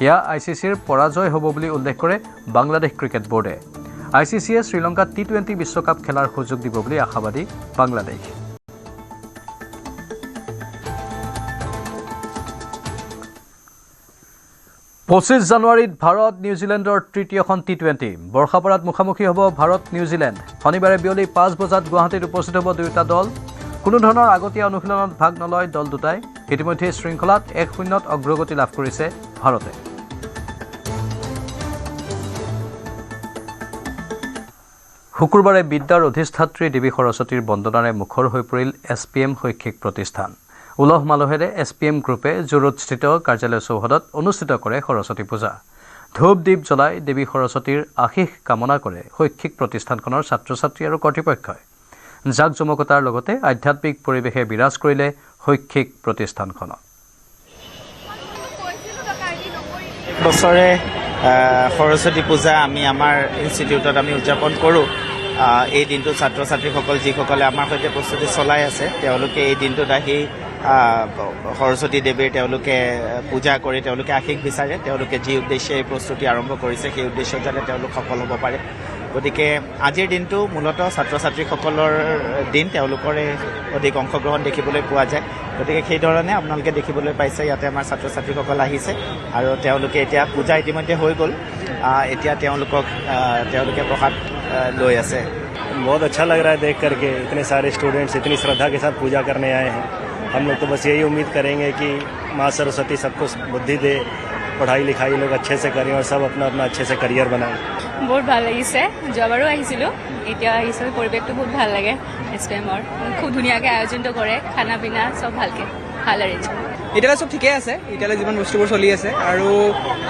এয়া ICCৰ পৰাজয় হ'ব বুলি উল্লেখ কৰে বাংলাদেশ ক্ৰিকেট বোৰ্ডে। ICCয়ে শ্ৰীলংকাত T20 বিশ্বকাপ খেলাৰ সুযোগ দিব বুলি আশাবাদী বাংলাদেশ। পঁচিছ জানুৱাৰীত ভাৰত নিউজিলেণ্ডৰ তৃতীয়খন T20। বৰ্ষাপাৰাত মুখামুখি হ'ব ভাৰত নিউজিলেণ্ড। শনিবাৰে বিয়লি 5 বজাত গুৱাহাটীত উপস্থিত হ'ব দুয়োটা দল। কোনো ধৰণৰ আগতীয়া অনুশীলনত ভাগ নলয় দল দুটাই। ইতিমধ্যে শৃংখলাত 1-0 অগ্ৰগতি লাভ কৰিছে ভাৰতে। শুকুৰবাৰে বিদ্যাৰ অধিষ্ঠাত্ৰী দেৱী সৰস্বতীৰ বন্দনাৰে মুখৰ হৈ পৰিল SPM শৈক্ষিক প্ৰতিষ্ঠান। উলহ মালহেৰে SPM গ্ৰুপে জোৰডস্থিত কাৰ্যালয় চৌহদত অনুষ্ঠিত কৰে সৰস্বতী পূজা। ধূপ দ্বীপ জ্বলাই দেৱী সৰস্বতীৰ আশীষ কামনা কৰে শৈক্ষিক প্ৰতিষ্ঠানখনৰ ছাত্ৰ ছাত্ৰী আৰু কৰ্তৃপক্ষই। জাক জমকতাৰ লগতে আধ্যাত্মিক পৰিৱেশে বিৰাজ কৰিলে শৈক্ষিক প্ৰতিষ্ঠানখনত। বছৰে সৰস্বতী পূজা আমি আমাৰ ইনষ্টিটিউটত আমি উদযাপন কৰোঁ। এই দিনটো ছাত্ৰ ছাত্ৰীসকল যিসকলে আমাৰ সৈতে প্ৰস্তুতি চলাই আছে তেওঁলোকে এই দিনটোত আহি সৰস্বতী দেৱীৰ তেওঁলোকে পূজা কৰি তেওঁলোকে আশীষ বিচাৰে। তেওঁলোকে যি উদ্দেশ্যে এই প্ৰস্তুতি আৰম্ভ কৰিছে সেই উদ্দেশ্যত যাতে তেওঁলোক সফল হ'ব পাৰে। গতিকে আজিৰ দিনটো মূলতঃ ছাত্ৰ ছাত্ৰীসকলৰ দিন, তেওঁলোকৰে অধিক অংশগ্ৰহণ দেখিবলৈ পোৱা যায়। গতিকে সেইধৰণে আপোনালোকে দেখিবলৈ পাইছে ইয়াতে আমাৰ ছাত্ৰ ছাত্ৰীসকল আহিছে আৰু তেওঁলোকে এতিয়া পূজা ইতিমধ্যে হৈ গ'ল। এতিয়া তেওঁলোকে প্ৰসাদ লৈ আছে। बहुत अच्छा लग रहा है देख करके, इतने सारे स्टूडेंट्स इतनी श्रद्धा के साथ पूजा करने आए हैं। हम लोग तो बस यही उम्मीद करेंगे कि माँ सरस्वती सबको बुद्धि दे, पढ़ाई लिखाई लोग अच्छे से करें और सब अपना अपना अच्छे से करियर बनाएं। बहुत ভাল লাগিছে, যোৱাবাৰো আহিছিলোঁ, এতিয়া আহিছোঁ। পৰিৱেশটো বহুত ভাল লাগে। SPMৰ খুব ধুনীয়াকৈ আয়োজনটো কৰে, খানা পিনা চব ভালকৈ ভাল এৰেঞ্জমেণ্ট। এতিয়ালৈ চব ঠিকে আছে, এতিয়ালৈ যিমান বস্তুবোৰ চলি আছে আৰু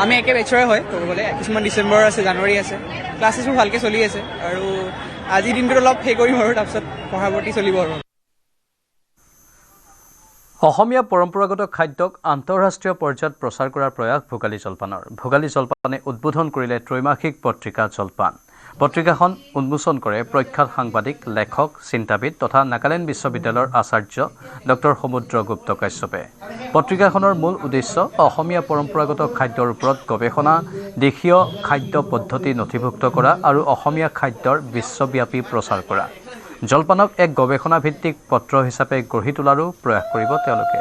আমি একে বেচৰে হয় ক'ব গ'লে। কিছুমান ডিচেম্বৰ আছে, জানুৱাৰী আছে, ক্লাছেছবোৰ ভালকৈ চলি আছে আৰু আজিৰ দিনটোত অলপ সেই কৰিম আৰু তাৰপিছত পঢ়া প্ৰতি চলিব আৰু। অসমীয়া পৰম্পৰাগত খাদ্যক আন্তঃৰাষ্ট্ৰীয় পৰ্যায়ত প্ৰচাৰ কৰাৰ প্ৰয়াস ভোগালী জলপানৰ। ভোগালী জলপানে উদ্বোধন কৰিলে ত্ৰৈমাসিক পত্ৰিকা জলপান। পত্ৰিকাখন উন্মোচন কৰে প্ৰখ্যাত সাংবাদিক, লেখক, চিন্তাবিদ তথা নাগালেণ্ড বিশ্ববিদ্যালয়ৰ আচাৰ্য ডক্টৰ সমুদ্ৰগুপ্ত কাশ্যপে। পত্ৰিকাখনৰ মূল উদ্দেশ্য অসমীয়া পৰম্পৰাগত খাদ্যৰ ওপৰত গৱেষণা, দেশীয় খাদ্য পদ্ধতি নথিভুক্ত কৰা আৰু অসমীয়া খাদ্যৰ বিশ্বব্যাপী প্ৰচাৰ কৰা। জলপানক এক গৱেষণা ভিত্তিক পত্ৰ হিচাপে গঢ়ি তোলাৰো প্ৰয়াস কৰিব তেওঁলোকে।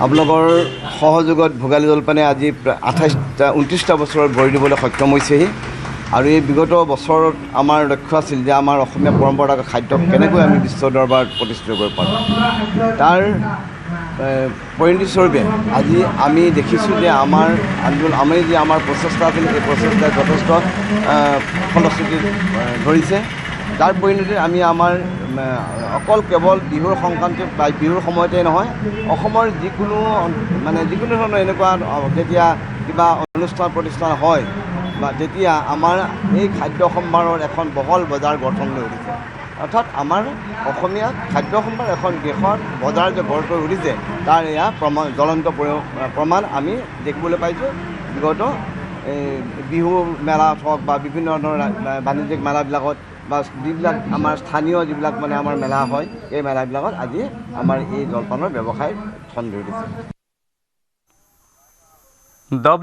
আপোনালোকৰ সহযোগত ভোগালী জলপানে আজি 29টা বছৰত ভৰি দিবলৈ সক্ষম হৈছেহি আৰু এই বিগত বছৰত আমাৰ লক্ষ্য আছিল যে আমাৰ অসমীয়া পৰম্পৰাগত খাদ্যক কেনেকৈ আমি বিশ্ব দৰবাৰত প্ৰতিষ্ঠিত কৰিব পাৰোঁ। তাৰ পৰিণতিস্বৰূপে আজি আমি দেখিছোঁ যে আমাৰ প্ৰচেষ্টা আছিল, এই প্ৰচেষ্টাই যথেষ্ট ফলশ্ৰুতি ধৰিছে যাৰ পৰিণতিত আমি আমাৰ অকল কেৱল বিহুৰ সংক্ৰান্তি বা বিহুৰ সময়তে নহয় অসমৰ যিকোনো ধৰণৰ এনেকুৱা যেতিয়া কিবা অনুষ্ঠান প্ৰতিষ্ঠান হয় বা তেতিয়া আমাৰ এই খাদ্য সম্ভাৰৰ এখন বহল বজাৰ গঠন লৈ উঠিছে অৰ্থাৎ আমাৰ অসমীয়া খাদ্য সম্ভাৰ এখন দেশৰ বজাৰ যে গঢ় কৰি উঠিছে তাৰ এয়া জ্বলন্ত প্ৰমাণ আমি দেখিবলৈ পাইছোঁ বিগত বিহু মেলাত হওক বা বিভিন্ন ধৰণৰ বাণিজ্যিক মেলাবিলাকত বা যিবিলাক আমাৰ স্থানীয় যিবিলাক আমাৰ মেলা হয় এই মেলাবিলাকত আজি আমাৰ এই জলপানৰ ব্যৱসায় ঠন ধৰি দিছে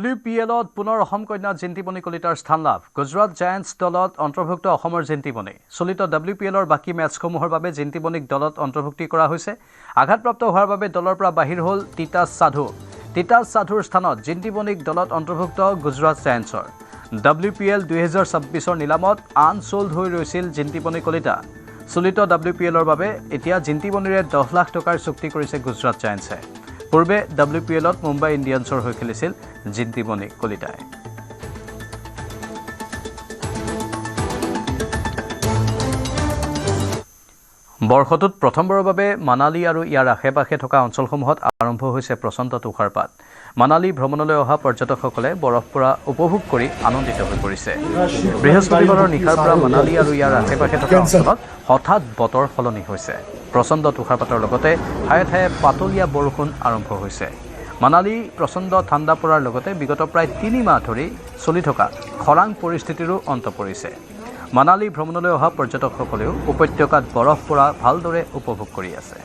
WPLত পুনৰ অসম কন্যা জিন্তিমণি কলিতাৰ স্থান লাভ গুজৰাট জায়াণ্টছ দলত অন্তৰ্ভুক্ত অসমৰ জিন্তিমণি চলিত WPLৰ বাকী মেচসমূহৰ বাবে জিন্তিমণিক দলত অন্তৰ্ভুক্তি কৰা হৈছে আঘাতপ্ৰাপ্ত হোৱাৰ বাবে দলৰ পৰা বাহিৰ হ'ল তিতাছ সাধুৰ স্থানত জিন্তিমণিক দলত অন্তৰ্ভুক্ত গুজৰাট জায়াণ্টছৰ WPL 2026ৰ নিলামত আনচোল্ড হৈ ৰৈছিল জিন্তিমণি কলিতা চলিত WPLৰ বাবে এতিয়া জিন্তিমণিৰে 10 লাখ টকাৰ চুক্তি কৰিছে গুজৰাট জায়াণ্টছে পূৰ্বে WPLত মুম্বাই ইণ্ডিয়ানছৰ হৈ খেলিছিল জিন্তিমণি কলিতাই বৰ্ষটোত প্ৰথমবাৰৰ বাবে মানালী আৰু ইয়াৰ আশে-পাশে থকা অঞ্চলসমূহত আৰম্ভ হৈছে প্ৰচণ্ড তুষাৰপাত মানালী ভ্ৰমণলৈ অহা পৰ্যটকসকলে বৰফ পৰা উপভোগ কৰি আনন্দিত হৈ পৰিছে বৃহস্পতিবাৰৰ নিশাৰ পৰা মানালী আৰু ইয়াৰ আশে-পাশে থকা অঞ্চলত হঠাৎ বতৰ সলনি হৈছে প্ৰচণ্ড তুষাৰপাতৰ লগতে ঠায়ে ঠায়ে পাতলীয়া বৰষুণ আৰম্ভ হৈছে মানালী প্ৰচণ্ড ঠাণ্ডা পৰাৰ লগতে বিগত প্ৰায় 3 মাহ ধৰি চলি থকা খৰাং পৰিস্থিতিৰো অন্ত পৰিছে মানালী ভ্ৰমণলৈ অহা পৰ্যটকসকলেও উপত্যকাত বৰফ পৰা ভালদৰে উপভোগ কৰি আছে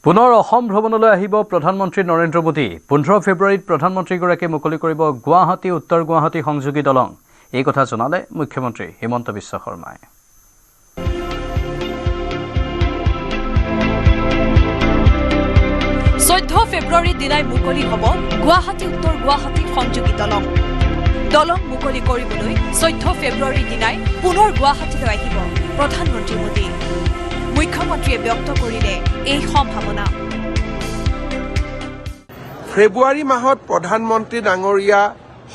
পুনৰ অসম ভ্ৰমণলৈ আহিব প্ৰধানমন্ত্ৰী নৰেন্দ্ৰ মোদী 15 ফেব্ৰুৱাৰীত প্ৰধানমন্ত্ৰীগৰাকীয়ে মুকলি কৰিব গুৱাহাটী উত্তৰ গুৱাহাটী সংযোগী দলং এই কথা জনালে মুখ্যমন্ত্ৰী হিমন্ত বিশ্ব শৰ্মাই 14 ফেব্ৰুৱাৰীৰ দিনাই মুকলি হ'ব গুৱাহাটী উত্তৰ গুৱাহাটী সংযোগী দলং মুকলি কৰিবলৈ 14 ফেব্ৰুৱাৰীৰ দিনাই পুনৰ গুৱাহাটীলৈ আহিব প্ৰধানমন্ত্ৰী মোদী মুখ্যমন্ত্ৰীয়ে ব্যক্ত কৰিলে এই সম্ভাৱনা ফেব্ৰুৱাৰী মাহত প্ৰধানমন্ত্ৰী ডাঙৰীয়া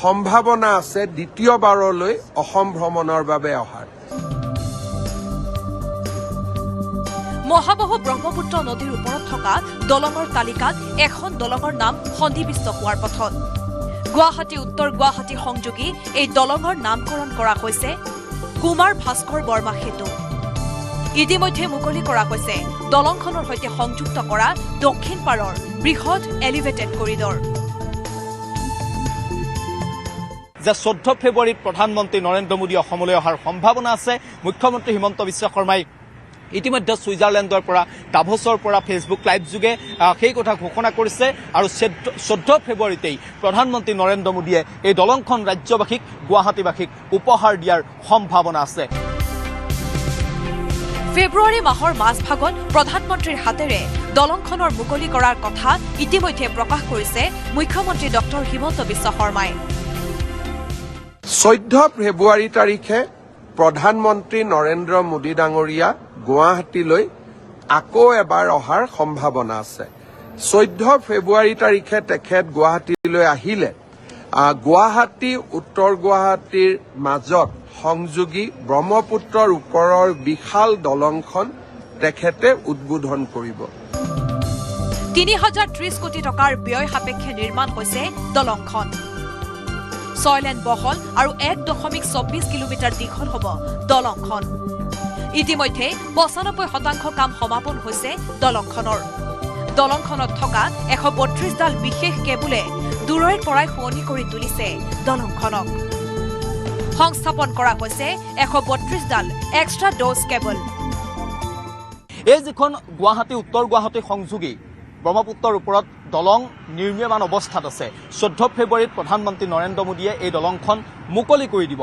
সম্ভাৱনা আছে দ্বিতীয়বাৰলৈ অসম ভ্ৰমণৰ বাবে অহাৰ মহাবাহু ব্ৰহ্মপুত্ৰ নদীৰ ওপৰত থকা দলঙৰ তালিকাত এখন দলঙৰ নাম সন্নিৱিষ্ট হোৱাৰ পথত গুৱাহাটী উত্তৰ গুৱাহাটী সংযোগী এই দলঙৰ নামকৰণ কৰা হৈছে কুমাৰ ভাস্কৰ বৰ্মা সেতু ইতিমধ্যে মুকলি কৰা হৈছে দলংখনৰ সৈতে সংযুক্ত কৰা দক্ষিণ পাৰৰ বৃহৎ এলিভেটেড কৰিডৰ যে 14 ফেব্ৰুৱাৰীত প্ৰধানমন্ত্ৰী নৰেন্দ্ৰ মোদী অসমলৈ অহাৰ সম্ভাৱনা আছে মুখ্যমন্ত্ৰী হিমন্ত বিশ্ব শৰ্মাই ইতিমধ্যে ছুইজাৰলেণ্ডৰ পৰা ডাভছৰ পৰা ফেচবুক লাইভ যোগে সেই কথা ঘোষণা কৰিছে আৰু 14 ফেব্ৰুৱাৰীতেই প্ৰধানমন্ত্ৰী নৰেন্দ্ৰ মোদীয়ে এই দলংখন ৰাজ্যবাসীক গুৱাহাটীবাসীক উপহাৰ দিয়াৰ সম্ভাৱনা আছে ফেব্ৰুৱাৰী মাহৰ মাজভাগত প্ৰধানমন্ত্ৰীৰ হাতেৰে দলংখনৰ মুকলি কৰাৰ কথা ইতিমধ্যে প্ৰকাশ কৰিছে মুখ্যমন্ত্ৰী ডক্টৰ হিমন্ত বিশ্ব শৰ্মাই 14 ফেব্ৰুৱাৰী তাৰিখে প্ৰধানমন্ত্ৰী নৰেন্দ্ৰ মোদী ডাঙৰীয়া গুৱাহাটীলৈ আকৌ এবাৰ অহাৰ সম্ভাৱনা আছে 14 ফেব্ৰুৱাৰী তাৰিখে তেখেত গুৱাহাটীলৈ আহিলে গুৱাহাটী উত্তৰ গুৱাহাটীৰ মাজত সংযোগী ব্ৰহ্মপুত্ৰৰ ওপৰৰ বিশাল দলংখন তেখেতে উদ্বোধন কৰিব 3030 কোটি টকাৰ ব্যয় সাপেক্ষে নিৰ্মাণ হৈছে দলংখন 6 লেন বহল আৰু 1.24 কিলোমিটাৰ দীঘল হ'ব দলংখন ইতিমধ্যে 95% কাম সমাপন হৈছে দলংখনত থকা 132 ডাল বিশেষ কেবুলে দূৰৈৰ পৰাই শুৱনি কৰি তুলিছে দলংখনক সংস্থাপন কৰা হৈছে 132 ডাল এক্সট্ৰা ড'জ কেবল এই যিখন গুৱাহাটী উত্তৰ গুৱাহাটী সংযোগী ব্ৰহ্মপুত্ৰৰ ওপৰত দলং নিৰ্মাণ অৱস্থাত আছে 14 ফেব্ৰুৱাৰীত প্ৰধানমন্ত্ৰী নৰেন্দ্ৰ মোদীয়ে এই দলংখন মুকলি কৰি দিব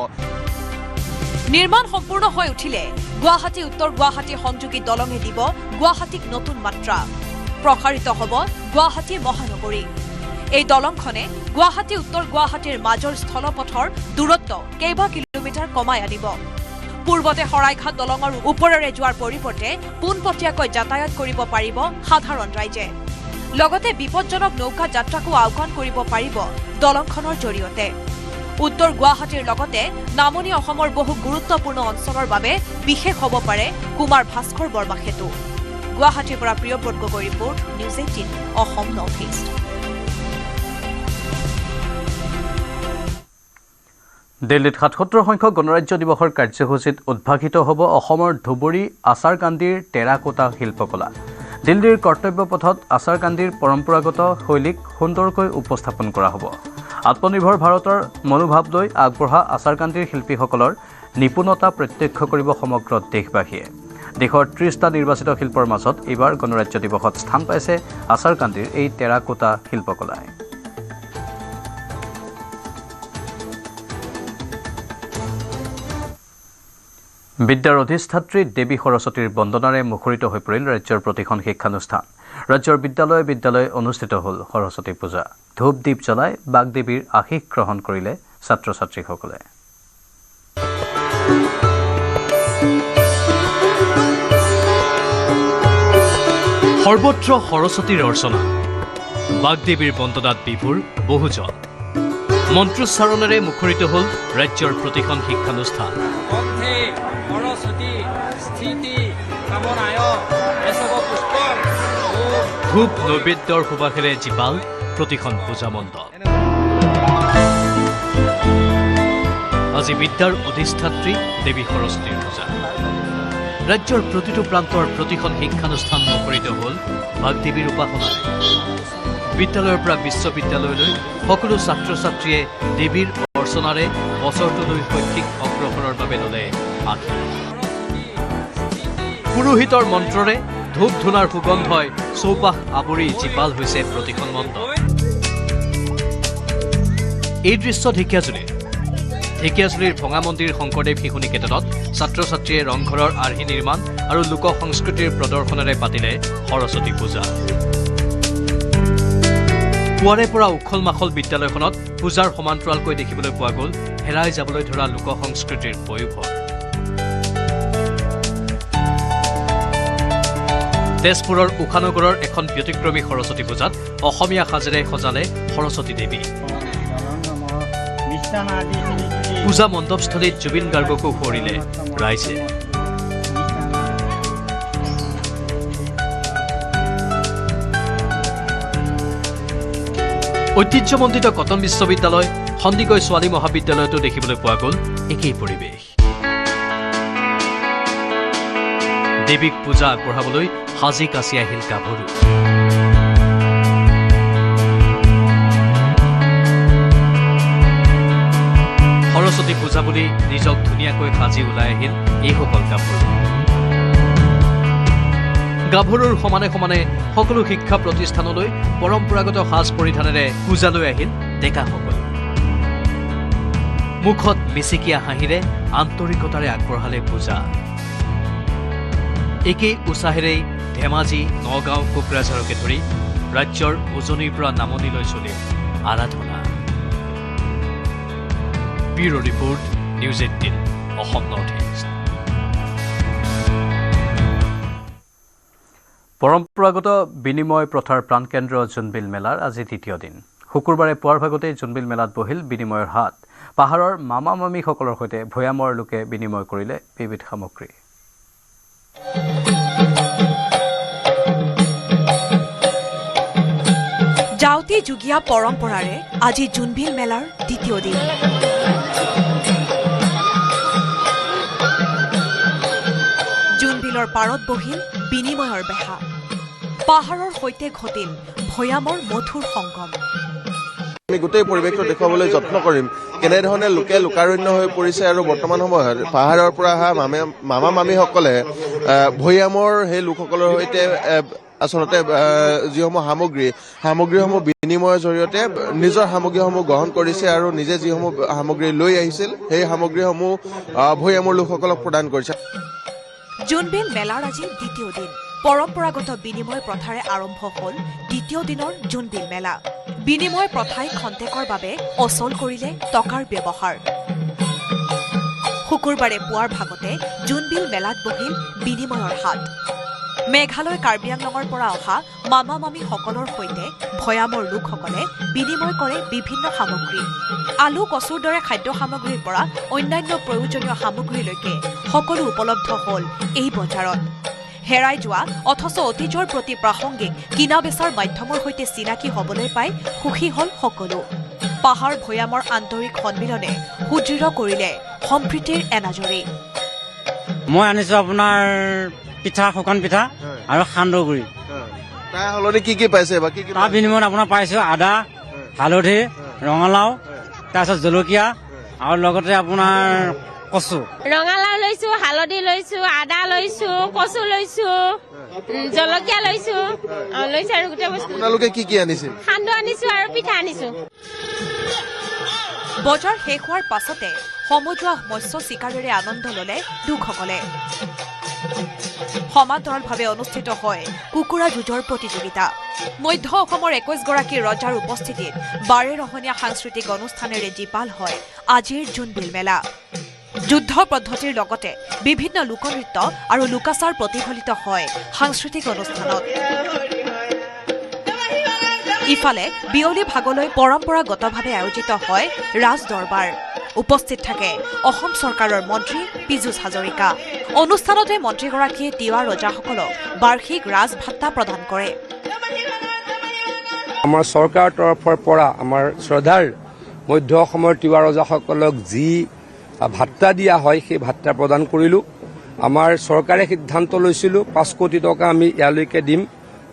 নিৰ্মাণ সম্পূৰ্ণ হৈ উঠিলে গুৱাহাটী উত্তৰ গুৱাহাটী সংযোগী দলঙে দিব গুৱাহাটীক নতুন মাত্ৰা প্ৰসাৰিত হ'ব গুৱাহাটী মহানগৰী এই দলংখনে গুৱাহাটী উত্তৰ গুৱাহাটীৰ মাজৰ স্থলপথৰ দূৰত্ব কেইবা কিলোমিটাৰ কমাই আনিব পূৰ্বতে শৰাইঘাট দলঙৰ ওপৰেৰে যোৱাৰ পৰিৱৰ্তে পোনপটীয়াকৈ যাতায়াত কৰিব পাৰিব সাধাৰণ ৰাইজে লগতে বিপদজনক নৌকা যাত্ৰাকো আওকাণ কৰিব পাৰিব দলংখনৰ জৰিয়তে উত্তৰ গুৱাহাটীৰ লগতে নামনি অসমৰ বহু গুৰুত্বপূৰ্ণ অঞ্চলৰ বাবে বিশেষ হ'ব পাৰে কুমাৰ ভাস্কৰ বৰ্মা সেতু গুৱাহাটীৰ পৰা Priyabrata Gogoi report news 18 Assam north east দিল্লীত ৭৭ সংখ্যক গণৰাজ্য দিৱসৰ কাৰ্যসূচীত উদ্ভাসিত হ'ব অসমৰ ধুবুৰী আচাৰকান্দিৰ টেৰাকোটা শিল্পকলা দিল্লীৰ কৰ্তব্য পথত আচাৰকান্দিৰ পৰম্পৰাগত শৈলীক সুন্দৰকৈ উপস্থাপন কৰা হ'ব আত্মনিৰ্ভৰ ভাৰতৰ মনোভাৱ লৈ আগবঢ়া আচাৰকান্দিৰ শিল্পীসকলৰ নিপুণতা প্ৰত্যক্ষ কৰিব সমগ্ৰ দেশবাসীয়ে দেশৰ ৩০টা নিৰ্বাচিত শিল্পৰ মাজত এইবাৰ গণৰাজ্য দিৱসত স্থান পাইছে আচাৰকান্দিৰ এই টেৰাকোটা শিল্পকলাই বিদ্যাৰ অধিষ্ঠাত্ৰী দেৱী সৰস্বতীৰ বন্দনাৰে মুখৰিত হৈ পৰিল ৰাজ্যৰ প্ৰতিখন শিক্ষানুষ্ঠান ৰাজ্যৰ বিদ্যালয়ে অনুষ্ঠিত হ'ল সৰস্বতী পূজা ধূপ দীপ জ্বলাই বাগদেৱীৰ আশীষ গ্ৰহণ কৰিলে ছাত্ৰ ছাত্ৰীসকলে সৰ্বত্ৰ সৰস্বতীৰ অৰ্চনা বাগদেৱীৰ বন্দনাত বিভোৰ বহুজন মন্ত্ৰোচ্চাৰণেৰে মুখৰিত হ'ল ৰাজ্যৰ প্ৰতিখন শিক্ষানুষ্ঠান ধূপ নৈবেদ্যৰ সুবাসেৰে জীপাল প্ৰতিখন পূজা মণ্ডপ আজি বিদ্যাৰ অধিষ্ঠাত্ৰী দেৱী সৰস্বতীৰ পূজা ৰাজ্যৰ প্ৰতিটো প্ৰান্তৰ প্ৰতিখন শিক্ষানুষ্ঠান মুখৰিত হ'ল বাগদেৱীৰ উপাসনাৰে বিদ্যালয়ৰ পৰা বিশ্ববিদ্যালয়লৈ সকলো ছাত্ৰ ছাত্ৰীয়ে দেৱীৰ অৰ্চনাৰে বছৰটোলৈ শৈক্ষিক অগ্ৰসৰৰ বাবে ল'লে আশীষ পুৰোহিতৰ মন্ত্ৰৰে ধূপ ধূনাৰ সুগন্ধই চৌপাশ আৱৰি জীপাল হৈছে প্ৰতিখন মণ্ডপ এই দৃশ্য ঢেকীয়াজুলিৰ ভঙা মন্দিৰ শংকৰদেৱ শিশু নিকেতনত ছাত্ৰ ছাত্ৰীয়ে ৰংঘৰৰ আৰ্হি নিৰ্মাণ আৰু লোক সংস্কৃতিৰ প্ৰদৰ্শনেৰে পাতিলে সৰস্বতী পূজা পুৱাৰে পৰা উখল মাখল বিদ্যালয়খনত পূজাৰ সমান্তৰালকৈ দেখিবলৈ পোৱা গ'ল হেৰাই যাবলৈ ধৰা লোক সংস্কৃতিৰ পয়োভৰ তেজপুৰৰ উষানগৰৰ এখন ব্যতিক্ৰমী সৰস্বতী পূজাত অসমীয়া সাজেৰে সজালে সৰস্বতী দেৱী পূজা মণ্ডপস্থলীত জুবিন গাৰ্গকো সুঁৱৰিলে ৰাইজে ঐতিহ্যমণ্ডিত কটন বিশ্ববিদ্যালয় সন্দিকৈ ছোৱালী মহাবিদ্যালয়তো দেখিবলৈ পোৱা গ'ল একেই পৰিৱেশ দেৱীক পূজা আগবঢ়াবলৈ সাজি কাচি আহিল গাভৰু সৰস্বতী পূজা বুলি নিজক ধুনীয়াকৈ সাজি ওলাই আহিল এইসকল গাভৰুৰ সমানে সমানে সকলো শিক্ষা প্ৰতিষ্ঠানলৈ পৰম্পৰাগত সাজ পৰিধানেৰে পূজালৈ আহিল ডেকাসকল মুখত মিচিকীয়া হাঁহিৰে আন্তৰিকতাৰে আগবঢ়ালে পূজা একেই উৎসাহেৰেই ধেমাজি নগাঁও কোকৰাঝাৰকে ধৰি ৰাজ্যৰ উজনিৰ পৰা নামনিলৈ চলে আৰাধনা bureau' report news 18 Assam north east পৰম্পৰাগত বিনিময় প্ৰথাৰ প্ৰাণকেন্দ্ৰ জোনবিল মেলাৰ আজি দ্বিতীয় দিন শুকুৰবাৰে পুৱাৰ ভাগতে জোনবিল মেলাত বহিল বিনিময়ৰ হাত পাহাৰৰ মামা মামীসকলৰ সৈতে ভৈয়ামৰ লোকে বিনিময় কৰিলে বিবিধ সামগ্ৰী যাওঁতি যুগীয়া পৰম্পৰাৰে আজি জোনবিল মেলাৰ দ্বিতীয় দিন জোনবিলৰ পাৰত বহিল বিনিময়ৰ বেহা পাহাৰৰ সৈতে ঘটিল ভৈয়ামৰ মধুৰ সংগম আমি গোটেই পৰিৱেশটো দেখুৱাবলৈ যত্ন কৰিম কেনেধৰণে লোকে লোকাৰণ্য হৈ পৰিছে আৰু বৰ্তমান সময়ত পাহাৰৰ পৰা অহা মামা মামীসকলে ভৈয়ামৰ সেই লোকসকলৰ সৈতে আচলতে যিসমূহ সামগ্ৰীসমূহ বিনিময়ৰ জৰিয়তে নিজৰ সামগ্ৰীসমূহ গ্ৰহণ কৰিছে আৰু নিজে যিসমূহ সামগ্ৰী লৈ আহিছিল সেই সামগ্ৰীসমূহ ভৈয়ামৰ লোকসকলক প্ৰদান কৰিছে। জোনবিল মেলাৰ আজি দ্বিতীয় দিন। পৰম্পৰাগত বিনিময় প্ৰথাৰে আৰম্ভ হ'ল দ্বিতীয় দিনৰ জোনবিল মেলা। বিনিময় প্ৰথাই খন্তেকৰ বাবে অচল কৰিলে টকাৰ ব্যৱহাৰ। শুকুৰবাৰে পুৱাৰ ভাগতে জোনবিল মেলাত বহিল বিনিময়ৰ হাট। মেঘালয় কাৰ্বি আংলঙৰ পৰা অহা মামা মামীসকলৰ সৈতে ভৈয়ামৰ লোকসকলে বিনিময় কৰে বিভিন্ন সামগ্ৰী। আলু কচুৰ দৰে খাদ্য সামগ্ৰীৰ পৰা অন্যান্য প্ৰয়োজনীয় সামগ্ৰীলৈকে সকলো উপলব্ধ হ'ল এই বজাৰত। হেৰাই যোৱা অথচ অতীজৰ প্ৰতি প্ৰাসংগিক কিনা বেচাৰ মাধ্যমৰ সৈতে চিনাকি হ'বলৈ পাই সুখী হ'ল সকলো। পাহাৰ ভৈয়ামৰ আন্তৰিক সন্মিলনে সুদৃঢ় কৰিলে সম্প্ৰীতিৰ এনাজৰী। মই আনিছোঁ আপোনাৰ পিঠা, শুকান পিঠা আৰু সান্দহগুৰি। তাৰ সলনি কি পাইছে? তাৰ বিনিময়ত আপোনাৰ পাইছোঁ আদা, হালধি, ৰঙালাও, তাৰপিছত জলকীয়া আৰু লগতে আপোনাৰ কচু। ৰঙালাও লৈছোঁ, হালধি লৈছোঁ, আদা লৈছোঁ, কচু লৈছোঁ, জলকীয়া লৈছোঁ আৰু গোটেই বস্তু। আপোনালোকে কি আনিছিল? সান্দহ আনিছোঁ আৰু পিঠা আনিছোঁ। বজাৰ শেষ হোৱাৰ পাছতে সমজুৱা মৎস্য চিকাৰেৰে আনন্দ ল'লে লোকসকলে। সমান্তৰালভাৱে অনুষ্ঠিত হয় কুকুৰা যুঁজৰ প্ৰতিযোগিতা। মধ্য অসমৰ 21গৰাকী ৰজাৰ উপস্থিতিত বাৰেৰহণীয়া সাংস্কৃতিক অনুষ্ঠানেৰে জীপাল হয় আজিৰ জোনবিল মেলা। যুদ্ধ পদ্ধতিৰ লগতে বিভিন্ন লোকনৃত্য আৰু লোকাচাৰ প্ৰতিফলিত হয় সাংস্কৃতিক অনুষ্ঠানত। ইফালে বিয়লি ভাগলৈ পৰম্পৰাগতভাৱে আয়োজিত হয় ৰাজ দৰবাৰ। উপস্থিত থাকে অসম চৰকাৰৰ মন্ত্ৰী পীযুষ হাজৰিকা। অনুষ্ঠানতে মন্ত্ৰীগৰাকীয়ে তিৱা ৰজাসকলক বাৰ্ষিক ৰাজ ভাত্তা প্ৰদান কৰে। আমাৰ চৰকাৰৰ তৰফৰ পৰা আমাৰ শ্ৰদ্ধাৰ মধ্য অসমৰ তিৱা ৰজাসকলক যি ভাত্তা দিয়া হয় সেই ভাত্তা প্ৰদান কৰিলোঁ। আমাৰ চৰকাৰে সিদ্ধান্ত লৈছিলোঁ 5 কোটি টকা আমি ইয়ালৈকে দিম,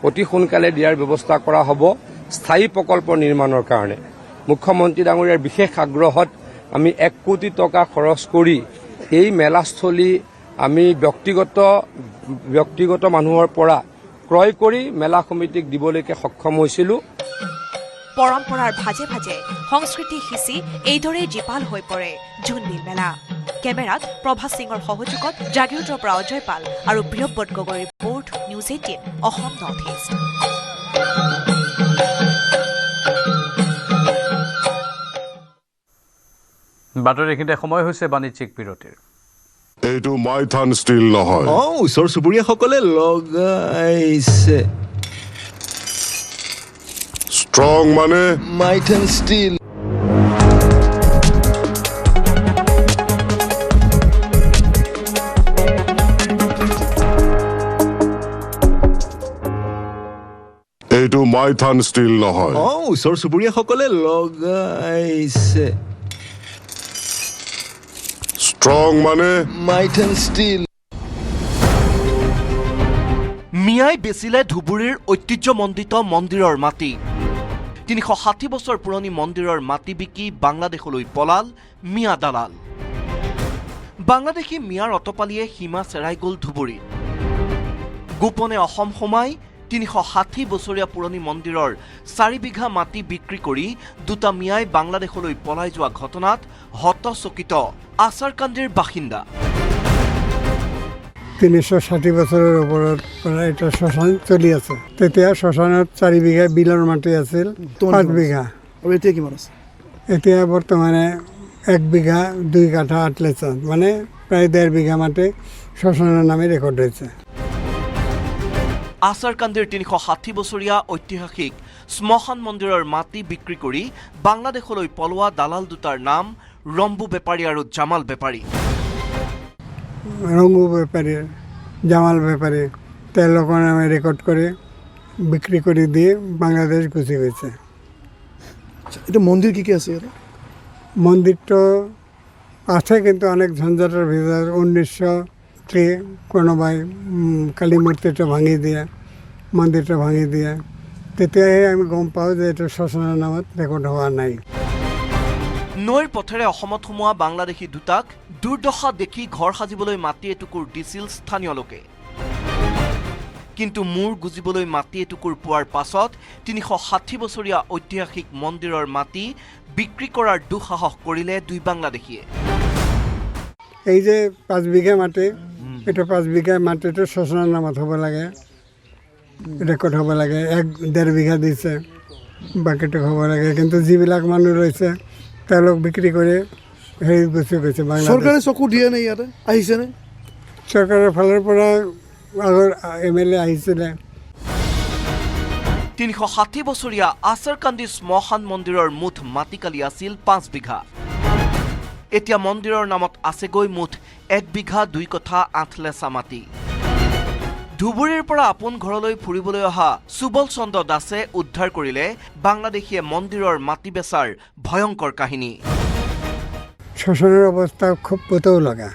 অতি সোনকালে দিয়াৰ ব্যৱস্থা কৰা হ'ব স্থায়ী প্ৰকল্প নিৰ্মাণৰ কাৰণে। মুখ্যমন্ত্ৰী ডাঙৰীয়াৰ বিশেষ আগ্ৰহত আমি 1 কোটি টকা খৰচ কৰি এই মেলাস্থলী আমি ব্যক্তিগত মানুহৰ পৰা ক্ৰয় কৰি মেলা সমিতিক দিবলৈকে সক্ষম হৈছিলোঁ। পৰম্পৰাৰ ভাজে ভাজে সংস্কৃতি সিঁচি এইদৰেই জীপাল হৈ পৰে জোনবিল মেলা। কেমেৰাত প্ৰভাত সিঙৰ সহযোগত জাগিৰোডৰ পৰা অজয় পাল আৰু প্ৰিয়ব্ৰত গগৈৰ report, news 18 Assam north east. বাতৰি এইখিনিতে সময় হৈছে বাণিজ্যিক বিৰতিৰ। এইটো মাইথান ষ্টীল নহয়। ওচৰ চুবুৰীয়াসকলে লগাইছে। ষ্ট্ৰং মানে মাইথান ষ্টীল। এইটো মাইথান ষ্টীল নহয়। ওচৰ চুবুৰীয়াসকলে লগাইছে। ষ্ট্ৰং মানে মাইথান ষ্টীল। মিয়াই বেচিলে ধুবুৰীৰ ঐতিহ্যমণ্ডিত মন্দিৰৰ মাটি। 360 বছৰ পুৰণি মন্দিৰৰ মাটি বিকি বাংলাদেশলৈ পলাল মিয়া দালাল। বাংলাদেশী মিয়াৰ অটপালিয়ে সীমা চেৰাই গ'ল ধুবুৰীত। গোপনে অসম সোমাই 360 বছৰীয়া পুৰণি মন্দিৰৰ 4 বিঘা মাটি বিক্ৰী কৰি দুটা মিয়াই বাংলাদেশলৈ পলাই যোৱা ঘটনাত হতচকিত আচাৰকান্দিৰ বাসিন্দা। 360 বছৰৰ ওপৰত পৰা এটা শ্মশান চলি আছে। তেতিয়া শ্মশানত 4 বিঘা বিলৰ মাটি আছিল, 5 বিঘা। আৰু এতিয়া কিমান আছে? এতিয়া বৰ্তমানে 1 বিঘা 2 কাঠা 8 লেচন, মানে প্ৰায় 1.5 বিঘা মাটি শ্মশানৰ নামে ৰেকৰ্ড হৈছে। আচাৰকান্দিৰ 360 বছৰীয়া ঐতিহাসিক শ্মশান মন্দিৰৰ মাটি বিক্ৰী কৰি বাংলাদেশলৈ পলোৱা দালাল দুটাৰ নাম ৰম্বু বেপাৰী আৰু জামাল বেপাৰী। ৰংগু বেপাৰী, জামাল বেপাৰী তেওঁলোকৰ নামে ৰেকৰ্ড কৰি বিক্ৰী কৰি দিয়ে বাংলাদেশ গুচি গৈছে। এইটো মন্দিৰ কি আছে? মন্দিৰটো আছে কিন্তু অনেক ঝঞ্ঝাটৰ ভিতৰত 1903 কোনোবাই কালী মূৰ্তিটো ভাঙি দিয়ে, মন্দিৰটো ভাঙি দিয়ে। তেতিয়াহে আমি গম পাওঁ যে এইটো শ্মশানৰ নামত ৰেকৰ্ড হোৱা নাই। নৈৰ পথেৰে অসমত সোমোৱা বাংলাদেশী দুটাক দুৰ্দশা দেখি ঘৰ সাজিবলৈ মাটি এটুকুৰ দিছিল স্থানীয় লোকে। কিন্তু মূৰ গুজিবলৈ মাটি এটুকুৰ পোৱাৰ পাছত ৩৬০ বছৰীয়া ঐতিহাসিক মন্দিৰৰ মাটি বিক্ৰী কৰাৰ দুঃসাহস কৰিলে দুই বাংলাদেশীয়ে। এই যে 5 বিঘা মাটি, এটা 5 বিঘা মাটিটো শ্মশানৰ নামত হ'ব লাগে, ৰেকৰ্ড হ'ব লাগে। 1.5 বিঘা দিছে, বাকীটো হ'ব লাগে। কিন্তু যিবিলাক মানুহ ৰৈছে তেওঁলোক বিক্ৰী কৰি হেৰি গুচি গৈছে বাংলাদেশ। চৰকাৰে চকু দিয়ে নে ইয়াতে? আহিছেনে? চৰকাৰৰ ফালৰ পৰা আগৰ MLA আহিছিলে। ৩৬০ বছৰীয়া আছাৰকান্দি শ্মশান মন্দিৰৰ মুঠ মাটিকালি আছিল 5 বিঘা। এতিয়া মন্দিৰৰ নামত আছেগৈ মুঠ 1 বিঘা 2 কঠা 8 লেচা মাটি। ধুবুৰীৰ পৰা আপোন ঘৰলৈ ফুৰিবলৈ অহা সুবল চন্দ্ৰ দাসে উদ্ধাৰ কৰিলে বাংলাদেশীয়ে মন্দিৰৰ মাটি বেচাৰ ভয়ংকৰ কাহিনী। শ্মশানৰ অৱস্থা খুব পুতৌ লগা।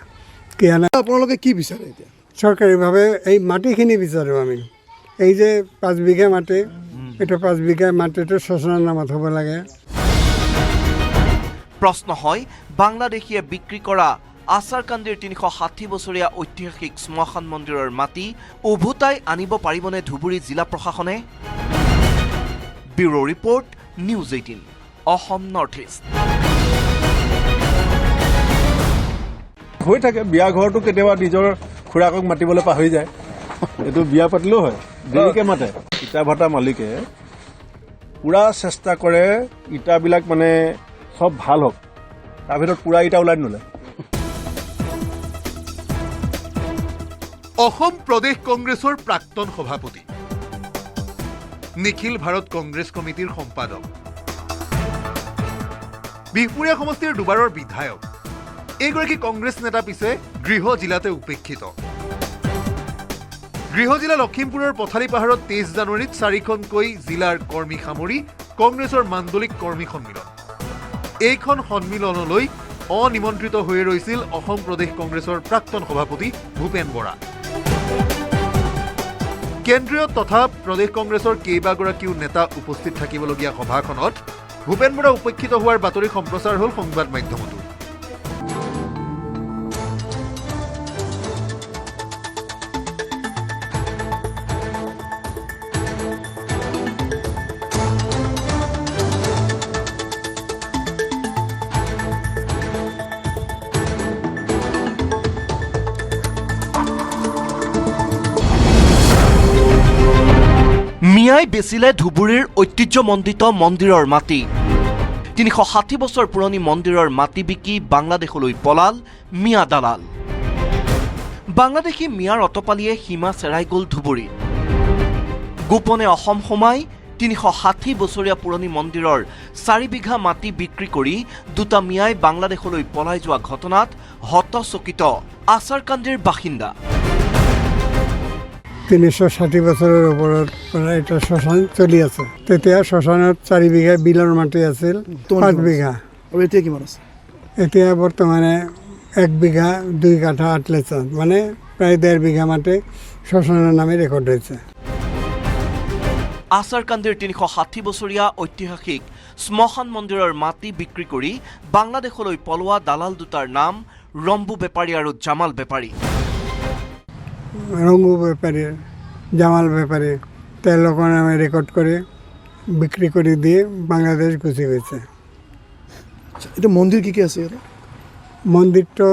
কিয়নো আপোনালোকে কি বিচাৰে এতিয়া? চৰকাৰীভাৱে এই মাটিখিনি বিচাৰোঁ আমি। এই যে 5 বিঘা মাটি, এটা 5 বিঘা মাটিটো শ্মশানৰ নামত হ'ব লাগে। প্ৰশ্ন হয়, বাংলাদেশীয়ে বিক্ৰী কৰা আছাৰকান্দিৰ ৩৬০ বছৰীয়া ঐতিহাসিক শ্মশান মন্দিৰৰ মাটি উভতাই আনিব পাৰিবনে ধুবুৰী জিলা প্ৰশাসনে? Bureau report, news 18, Assam north east. হৈ থাকে বিয়া ঘৰটো কেতিয়াবা নিজৰ খুৰাকক মাতিবলৈ পাহৰি যায়। এইটো বিয়া পাতিলেও হয়, দেৰিকে মাতে। ইটা ভাটা মালিকে পুৰা চেষ্টা কৰে ইটাবিলাক মানে সব ভাল হওক, তাৰ ভিতৰত পুৰা ইটা ওলাই নোলায়। অসম প্ৰদেশ কংগ্ৰেছৰ প্ৰাক্তন সভাপতি, নিখিল ভাৰত কংগ্ৰেছ কমিটিৰ সম্পাদক, বিহপুৰীয়া সমষ্টিৰ দুবাৰৰ বিধায়ক, এইগৰাকী কংগ্ৰেছ নেতা পিছে গৃহ জিলাতে উপেক্ষিত। গৃহ জিলা লখিমপুৰৰ পথালি পাহাৰত 23 জানুৱাৰীত 4খনকৈ জিলাৰ কৰ্মী সামৰি কংগ্ৰেছৰ মাণ্ডলিক কৰ্মী সন্মিলন। এইখন সন্মিলনলৈ অনিমন্ত্ৰিত হৈ ৰৈছিল অসম প্ৰদেশ কংগ্ৰেছৰ প্ৰাক্তন সভাপতি ভূপেন বৰা। কেন্দ্ৰীয় তথা প্ৰদেশ কংগ্ৰেছৰ কেইবাগৰাকীও নেতা উপস্থিত থাকিবলগীয়া সভাখনত ভূপেন বৰা উপেক্ষিত হোৱাৰ বাতৰি সম্প্ৰচাৰ হ'ল সংবাদ মাধ্যমতো। মিয়াই বেচিলে ধুবুৰীৰ ঐতিহ্যমণ্ডিত মন্দিৰৰ মাটি। ৩৬০ বছৰ পুৰণি মন্দিৰৰ মাটি বিকি বাংলাদেশলৈ পলাল মিয়া দালাল। বাংলাদেশী মিয়াৰ অটপালিয়ে সীমা চেৰাই গ'ল ধুবুৰীত। গোপনে অসম সোমাই ৩৬০ বছৰীয়া পুৰণি মন্দিৰৰ 4 বিঘা মাটি বিক্ৰী কৰি দুটা মিয়াই বাংলাদেশলৈ পলাই যোৱা ঘটনাত হতচকিত আছাৰকান্দিৰ বাসিন্দা। ৩৬০ বছৰৰ ওপৰত পৰা এটা শ্মশান চলি আছে। তেতিয়া শ্মশানত 4 বিঘা বিলৰ মাটি আছিল, 5 বিঘা। আৰু এতিয়া কিমান আছে? এতিয়া বৰ্তমানে 1 বিঘা 2 কাঠা 8 লেচা, মানে প্ৰায় 1.5 বিঘা মাটি শ্মশানৰ নামে ৰেকৰ্ড হৈছে। আছাৰকান্দিৰ ৩৬০ বছৰীয়া ঐতিহাসিক শ্মশান মন্দিৰৰ মাটি বিক্ৰী কৰি বাংলাদেশলৈ পলোৱা দালাল দুটাৰ নাম ৰম্বু বেপাৰী আৰু জামাল বেপাৰী। ৰংগু বেপাৰী, জামাল বেপাৰী, তেওঁলোকৰ নামে ৰেকৰ্ড কৰি বিক্ৰী কৰি দিয়ে বাংলাদেশ গুচি গৈছে। এইটো মন্দিৰ কি আছে ইয়াতে? মন্দিৰটো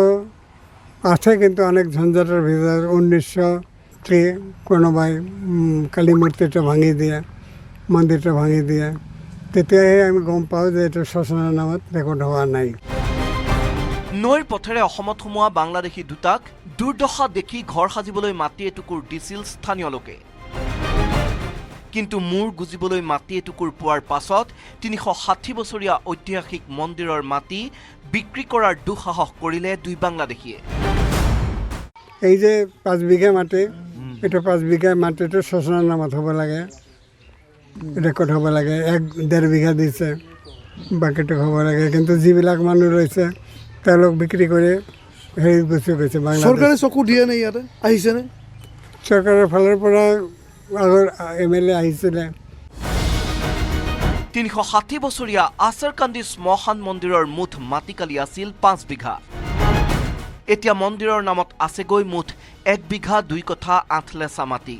আছে, কিন্তু অনেক ঝঞ্ঝাটেৰ ভিতৰ 1903 কোনোবাই কালী মূৰ্তিটা ভাঙি দিয়ে, মন্দিৰটা ভাঙি দিয়ে। তেতিয়াহে আমি গম পাওঁ যে এইটো শ্মশানৰ নামত ৰেকৰ্ড হোৱা নাই। নৈৰ পথেৰে অসমত সোমোৱা বাংলাদেশী দুটাক দুৰ্দশা দেখি ঘৰ সাজিবলৈ মাটি এটুকুৰ দিছিল স্থানীয় লোকে। কিন্তু মূৰ গুজিবলৈ মাটি এটুকুৰ পোৱাৰ পাছত ৩৬০ বছৰীয়া ঐতিহাসিক মন্দিৰৰ মাটি বিক্ৰী কৰাৰ দুঃসাহস কৰিলে দুই বাংলাদেশীয়ে। এই যে 5 বিঘা মাটি, এটা 5 বিঘা মাটিটো শ্মশানৰ নামত হ'ব লাগে, ৰেকৰ্ড হ'ব লাগে। 1.5 বিঘা দিছে, বাকীটো হ'ব লাগে। কিন্তু যিবিলাক মানুহ ৰৈছে তেওঁলোক বিক্ৰী কৰি হেৰি গুচি গৈছে বাংলাদেশ। চৰকাৰে চকু দিয়ে নে ইয়াতে? আহিছেনে? চৰকাৰৰ ফালৰ পৰা আগৰ MLA আহিছিলে। ৩৬০ বছৰীয়া আছাৰকান্দি শ্মশান মন্দিৰৰ মুঠ মাটিকালি আছিল 5 বিঘা। এতিয়া মন্দিৰৰ নামত আছেগৈ মুঠ 1 বিঘা 2 কঠা 8 লেচা মাটি।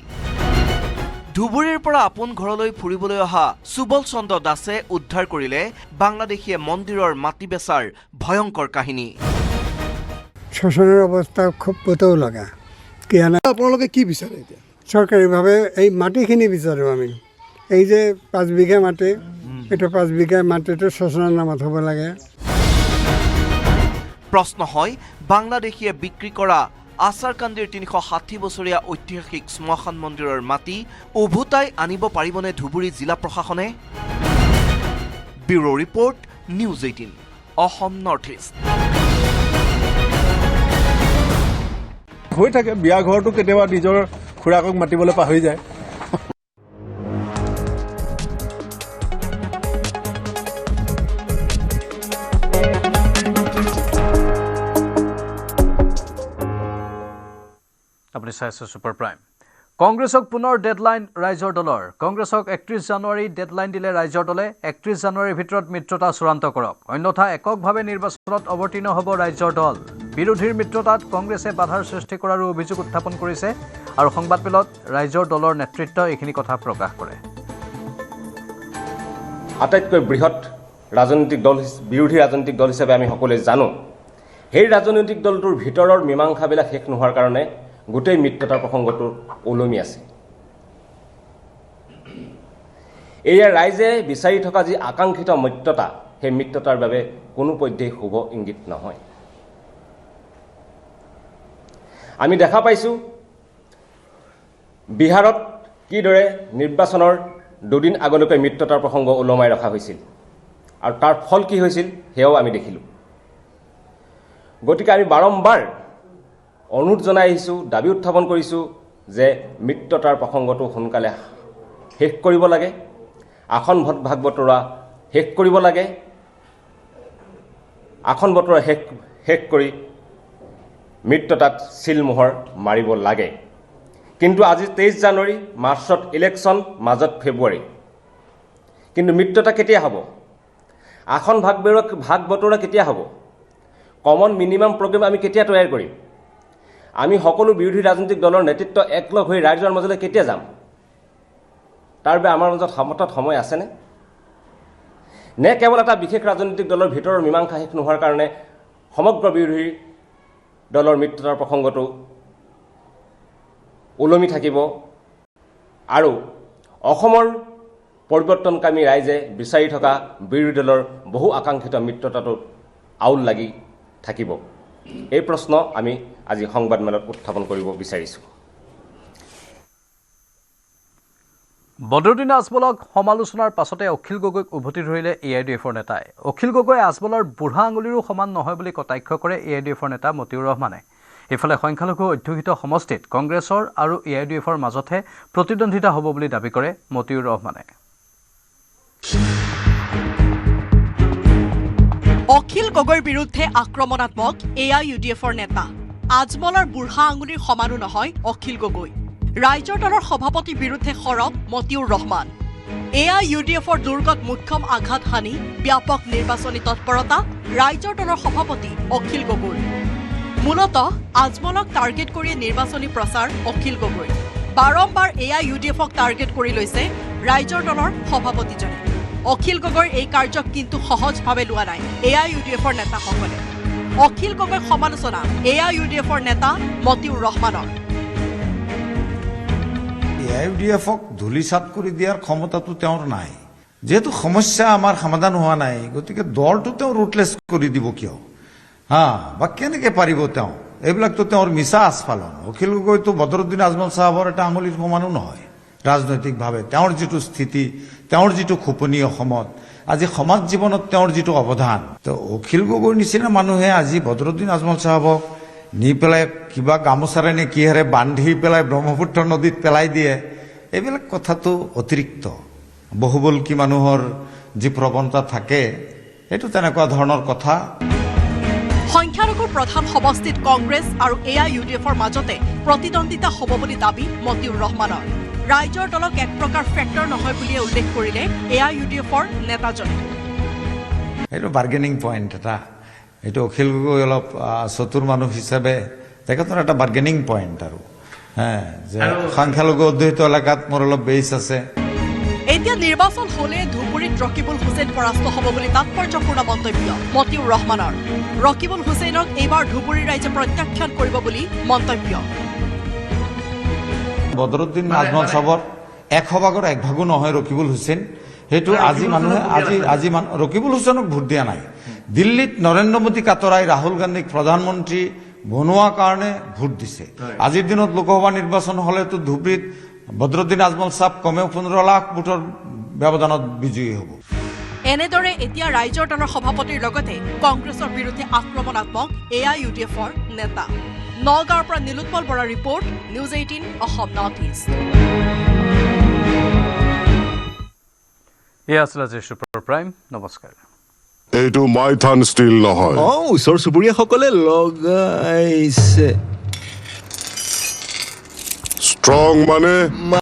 ধুবুৰীৰ পৰা আপোন ঘৰলৈ ফুৰিবলৈ অহা সুবল চন্দ্ৰ দাসে উদ্ধাৰ কৰিলে বাংলাদেশীয়ে মন্দিৰৰ মাটি বেচাৰ ভয়ংকৰ কাহিনী। শোষণেৰ অবস্থা খুব পতৌ লগা কিয়নো আপোনালোকে কি বিচাৰে এতিয়া? চৰকাৰীভাৱে এই মাটিখিনি বিচাৰোঁ আমি। এই যে 5 বিঘা মাটি, এইটো 5 বিঘা মাটিটো শোষণৰ নামত হ'ব লাগে। প্ৰশ্ন হয়, বাংলাদেশীয়ে বিক্ৰী কৰা আছাৰকান্দিৰ 360 বছৰীয়া ঐতিহাসিক শ্মশান মন্দিৰৰ মাটি উভতাই আনিব পাৰিবনে ধুবুৰী জিলা প্ৰশাসনে? Bureau report, news 18, Assam north east. হৈ থাকে বিয়া ঘৰটো কেতিয়াবা নিজৰ খুৰাকক মাতিবলৈ পাহৰি যায়। আপুনি চাই আছে ছুপাৰ প্ৰাইম। কংগ্ৰেছক পুনৰ ডেডলাইন ৰাইজৰ দলৰ। কংগ্ৰেছক 31 জানুৱাৰী ডেডলাইন দিলে ৰাইজৰ দলে। 31 জানুৱাৰীৰ ভিতৰত মিত্ৰতা চূড়ান্ত কৰক, অন্যথা এককভাৱে নিৰ্বাচনত অৱতীৰ্ণ হ'ব ৰাইজৰ দল। বিৰোধীৰ মিত্ৰতাত কংগ্ৰেছে বাধাৰ সৃষ্টি কৰাৰো অভিযোগ উত্থাপন কৰিছে আৰু সংবাদমেলত ৰাইজৰ দলৰ নেতৃত্বই এইখিনি কথা প্ৰকাশ কৰে। আটাইতকৈ বৃহৎ ৰাজনৈতিক দল, বিৰোধী ৰাজনৈতিক দল হিচাপে আমি সকলোৱে জানো, সেই ৰাজনৈতিক দলটোৰ ভিতৰৰ মীমাংসাবিলাক শেষ নোহোৱাৰ কাৰণে গোটেই মিত্ৰতাৰ প্ৰসংগটো ওলমি আছে। এয়া ৰাইজে বিচাৰি থকা যি আকাংক্ষিত মিত্ৰতা, সেই মিত্ৰতাৰ বাবে কোনো পধ্যেই শুভ ইংগিত নহয়। আমি দেখা পাইছোঁ বিহাৰত কিদৰে নিৰ্বাচনৰ দুদিন আগলৈকে মিত্ৰতাৰ প্ৰসংগ ওলমাই ৰখা হৈছিল আৰু তাৰ ফল কি হৈছিল সেয়াও আমি দেখিলোঁ। গতিকে আমি বাৰম্বাৰ অনুৰোধ জনাই আহিছোঁ, দাবী উত্থাপন কৰিছোঁ যে মিত্ৰতাৰ প্ৰসংগটো সোনকালে শেষ কৰিব লাগে, আসন ভাগ বতৰা শেষ কৰিব লাগে, আসন বতৰা শেষ কৰি মিত্ৰতাত চিলমোহৰ মাৰিব লাগে। কিন্তু আজি 23 জানুৱাৰী, মাৰ্চত ইলেকশ্যন, মাজত ফেব্ৰুৱাৰী। কিন্তু মিত্ৰতা কেতিয়া হ'ব? আসন ভাগ বতৰা কেতিয়া হ'ব? কমন মিনিমাম প্ৰগ্ৰেম আমি কেতিয়া তৈয়াৰ কৰিম? আমি সকলো বিৰোধী ৰাজনৈতিক দলৰ নেতৃত্ব একলগ হৈ ৰাইজৰ মাজলৈ কেতিয়া যাম? তাৰ বাবে আমাৰ মাজত হাতত সময় আছেনে? নে কেৱল এটা বিশেষ ৰাজনৈতিক দলৰ ভিতৰৰ মীমাংসা শেষ নোহোৱাৰ কাৰণে সমগ্ৰ বিৰোধী দলৰ মিত্ৰতাৰ প্ৰসংগটো ওলমি থাকিব আৰু অসমৰ পৰিৱৰ্তনকামী ৰাইজে বিচাৰি থকা বিৰোধী দলৰ বহু আকাংক্ষিত মিত্ৰতাটোত আউল লাগি থাকিব? এই প্ৰশ্ন আমি আজি সংবাদমেলত উত্থাপন কৰিব বিচাৰিছোঁ। বদৰুদ্দিন আজমলক সমালোচনাৰ পাছতে অখিল গগৈক উভতি ধৰিলে AIDFৰ নেতাই। অখিল গগৈ আজমলৰ বুঢ়া আঙুলিৰো সমান নহয় বুলি কটাক্ষ কৰে AIDFৰ নেতা মতিউৰ ৰহমানে। ইফালে সংখ্যালঘু অধ্যুষিত সমষ্টিত কংগ্ৰেছৰ আৰু AIDFৰ মাজতহে প্ৰতিদ্বন্দ্বিতা হ'ব বুলি দাবী কৰে মতিউৰ ৰহমানে। অখিল গগৈৰ বিৰুদ্ধে আক্ৰমণাত্মক AIUDFৰ নেতা। আজমলৰ বুঢ়া আঙুলিৰ সমানো নহয় অখিল গগৈ। ৰাইজৰ দলৰ সভাপতিৰ বিৰুদ্ধে সৰব মতিউৰ ৰহমান। AIUDFৰ দুৰ্গত মুখ্যম আঘাত হানি ব্যাপক নিৰ্বাচনী তৎপৰতা ৰাইজৰ দলৰ সভাপতি অখিল গগৈ। মূলতঃ আজমলক টাৰ্গেট কৰি নিৰ্বাচনী প্ৰচাৰ অখিল গগৈ। বাৰম্বাৰ AIUDFক টাৰ্গেট কৰি লৈছে ৰাইজৰ দলৰ সভাপতিজনে। অখিল গগৈৰ এই কাৰ্যক কিন্তু সহজভাৱে লোৱা নাই AIUDFৰ নেতাসকলে। অখিল গগৈৰ সমালোচনা AIUDFৰ নেতা মতিউৰ ৰহমানৰ। AIUDFক ধূলিসাৎ কৰি দিয়াৰ ক্ষমতাটো তেওঁৰ নাই। যেহেতু সমস্যা আমাৰ সমাধান হোৱা নাই, গতিকে দলটো তেওঁ ৰুটলেছ কৰি দিব কিয়? বা কেনেকৈ পাৰিব তেওঁ? এইবিলাকতো তেওঁৰ মিছা আস্ফালন। অখিল গগৈতো বদৰুদ্দিন আজমল চাহাবৰ এটা আঙুলিৰ সমানো নহয় ৰাজনৈতিকভাৱে। তেওঁৰ যিটো স্থিতি, তেওঁৰ যিটো খোপনি অসমত, আজি সমাজ জীৱনত তেওঁৰ যিটো অৱদান, তো অখিল গগৈৰ নিচিনা মানুহে আজি বদৰুদ্দিন আজমল চাহাবক নি পেলাই কিবা গামোচাৰে নে কিহেৰে বান্ধি পেলাই ব্ৰহ্মপুত্ৰ নদীত পেলাই দিয়ে, এইবিলাক কথাটো অতিৰিক্ত। বহুবল্কী মানুহৰ যি প্ৰৱণতা থাকে, এইটো তেনেকুৱা ধৰণৰ কথা। সংখ্যালঘুৰ প্ৰধান সমষ্টিত কংগ্ৰেছ আৰু AIUDFৰ মাজতে প্ৰতিদ্বন্দ্বিতা হ'ব বুলি দাবী মতিউৰ ৰহমানৰ। ৰাইজৰ দলক এক প্ৰকাৰ ফেক্টৰ নহয় বুলিয়ে উল্লেখ কৰিলে AIUDFৰ নেতাজনে। এইটো বাৰ্গেনিং পইণ্ট এটা। এইটো অখিল গগৈ অলপ চতুৰ মানুহ হিচাপে তেখেতৰ এটা বাৰ্গেনিং পইণ্ট আৰু যে সংখ্যালঘু অধ্যুষিত এলেকাত মোৰ অলপ বেছ আছে। এতিয়া নিৰ্বাচন হলে ধুবুৰীত ৰকিবুল হুছেইন পৰাস্ত হ'ব বুলি তাৎপৰ্যপূৰ্ণ মন্তব্য মতিউৰ ৰহমানৰ। ৰকিবুল হুছেইনক এইবাৰ ধুবুৰী ৰাইজে প্ৰত্যাখ্যান কৰিব বুলি মন্তব্য। বদৰুদ্দিন আজমল চাবৰ 100 1 ভাগো নহয় ৰকিবুল হুছেইন। সেইটো আজি মানুহে আজি ৰকিবুল হুছেইনক ভোট দিয়া নাই। দিল্লীত নৰেন্দ্ৰ মোদী কাতৰাই ৰাহুল গান্ধীক প্ৰধানমন্ত্ৰী বনোৱাৰ কাৰণে ভোট দিছে। আজিৰ দিনত লোকসভা নিৰ্বাচন হলেতো ধুবুৰীত বদৰুদ্দিন আজমল চাব কমেও 15 লাখ ভোটৰ ব্যৱধানত বিজয়ী হ'ব। এনেদৰে এতিয়া ৰাইজৰ দলৰ সভাপতিৰ লগতে কংগ্ৰেছৰ বিৰুদ্ধে আক্ৰমণাত্মক AIUDFৰ নেতা। নগাঁৱৰ পৰা নীলোৎপল বৰাৰ report, news 18 Assam north east. এয়া আছিল আজি ছুপাৰ প্ৰাইম। নমস্কাৰ। এইটো মাইথান ষ্টীল নহয়। ওচৰ চুবুৰীয়াসকলে লগাইছে। ষ্ট্ৰং মানে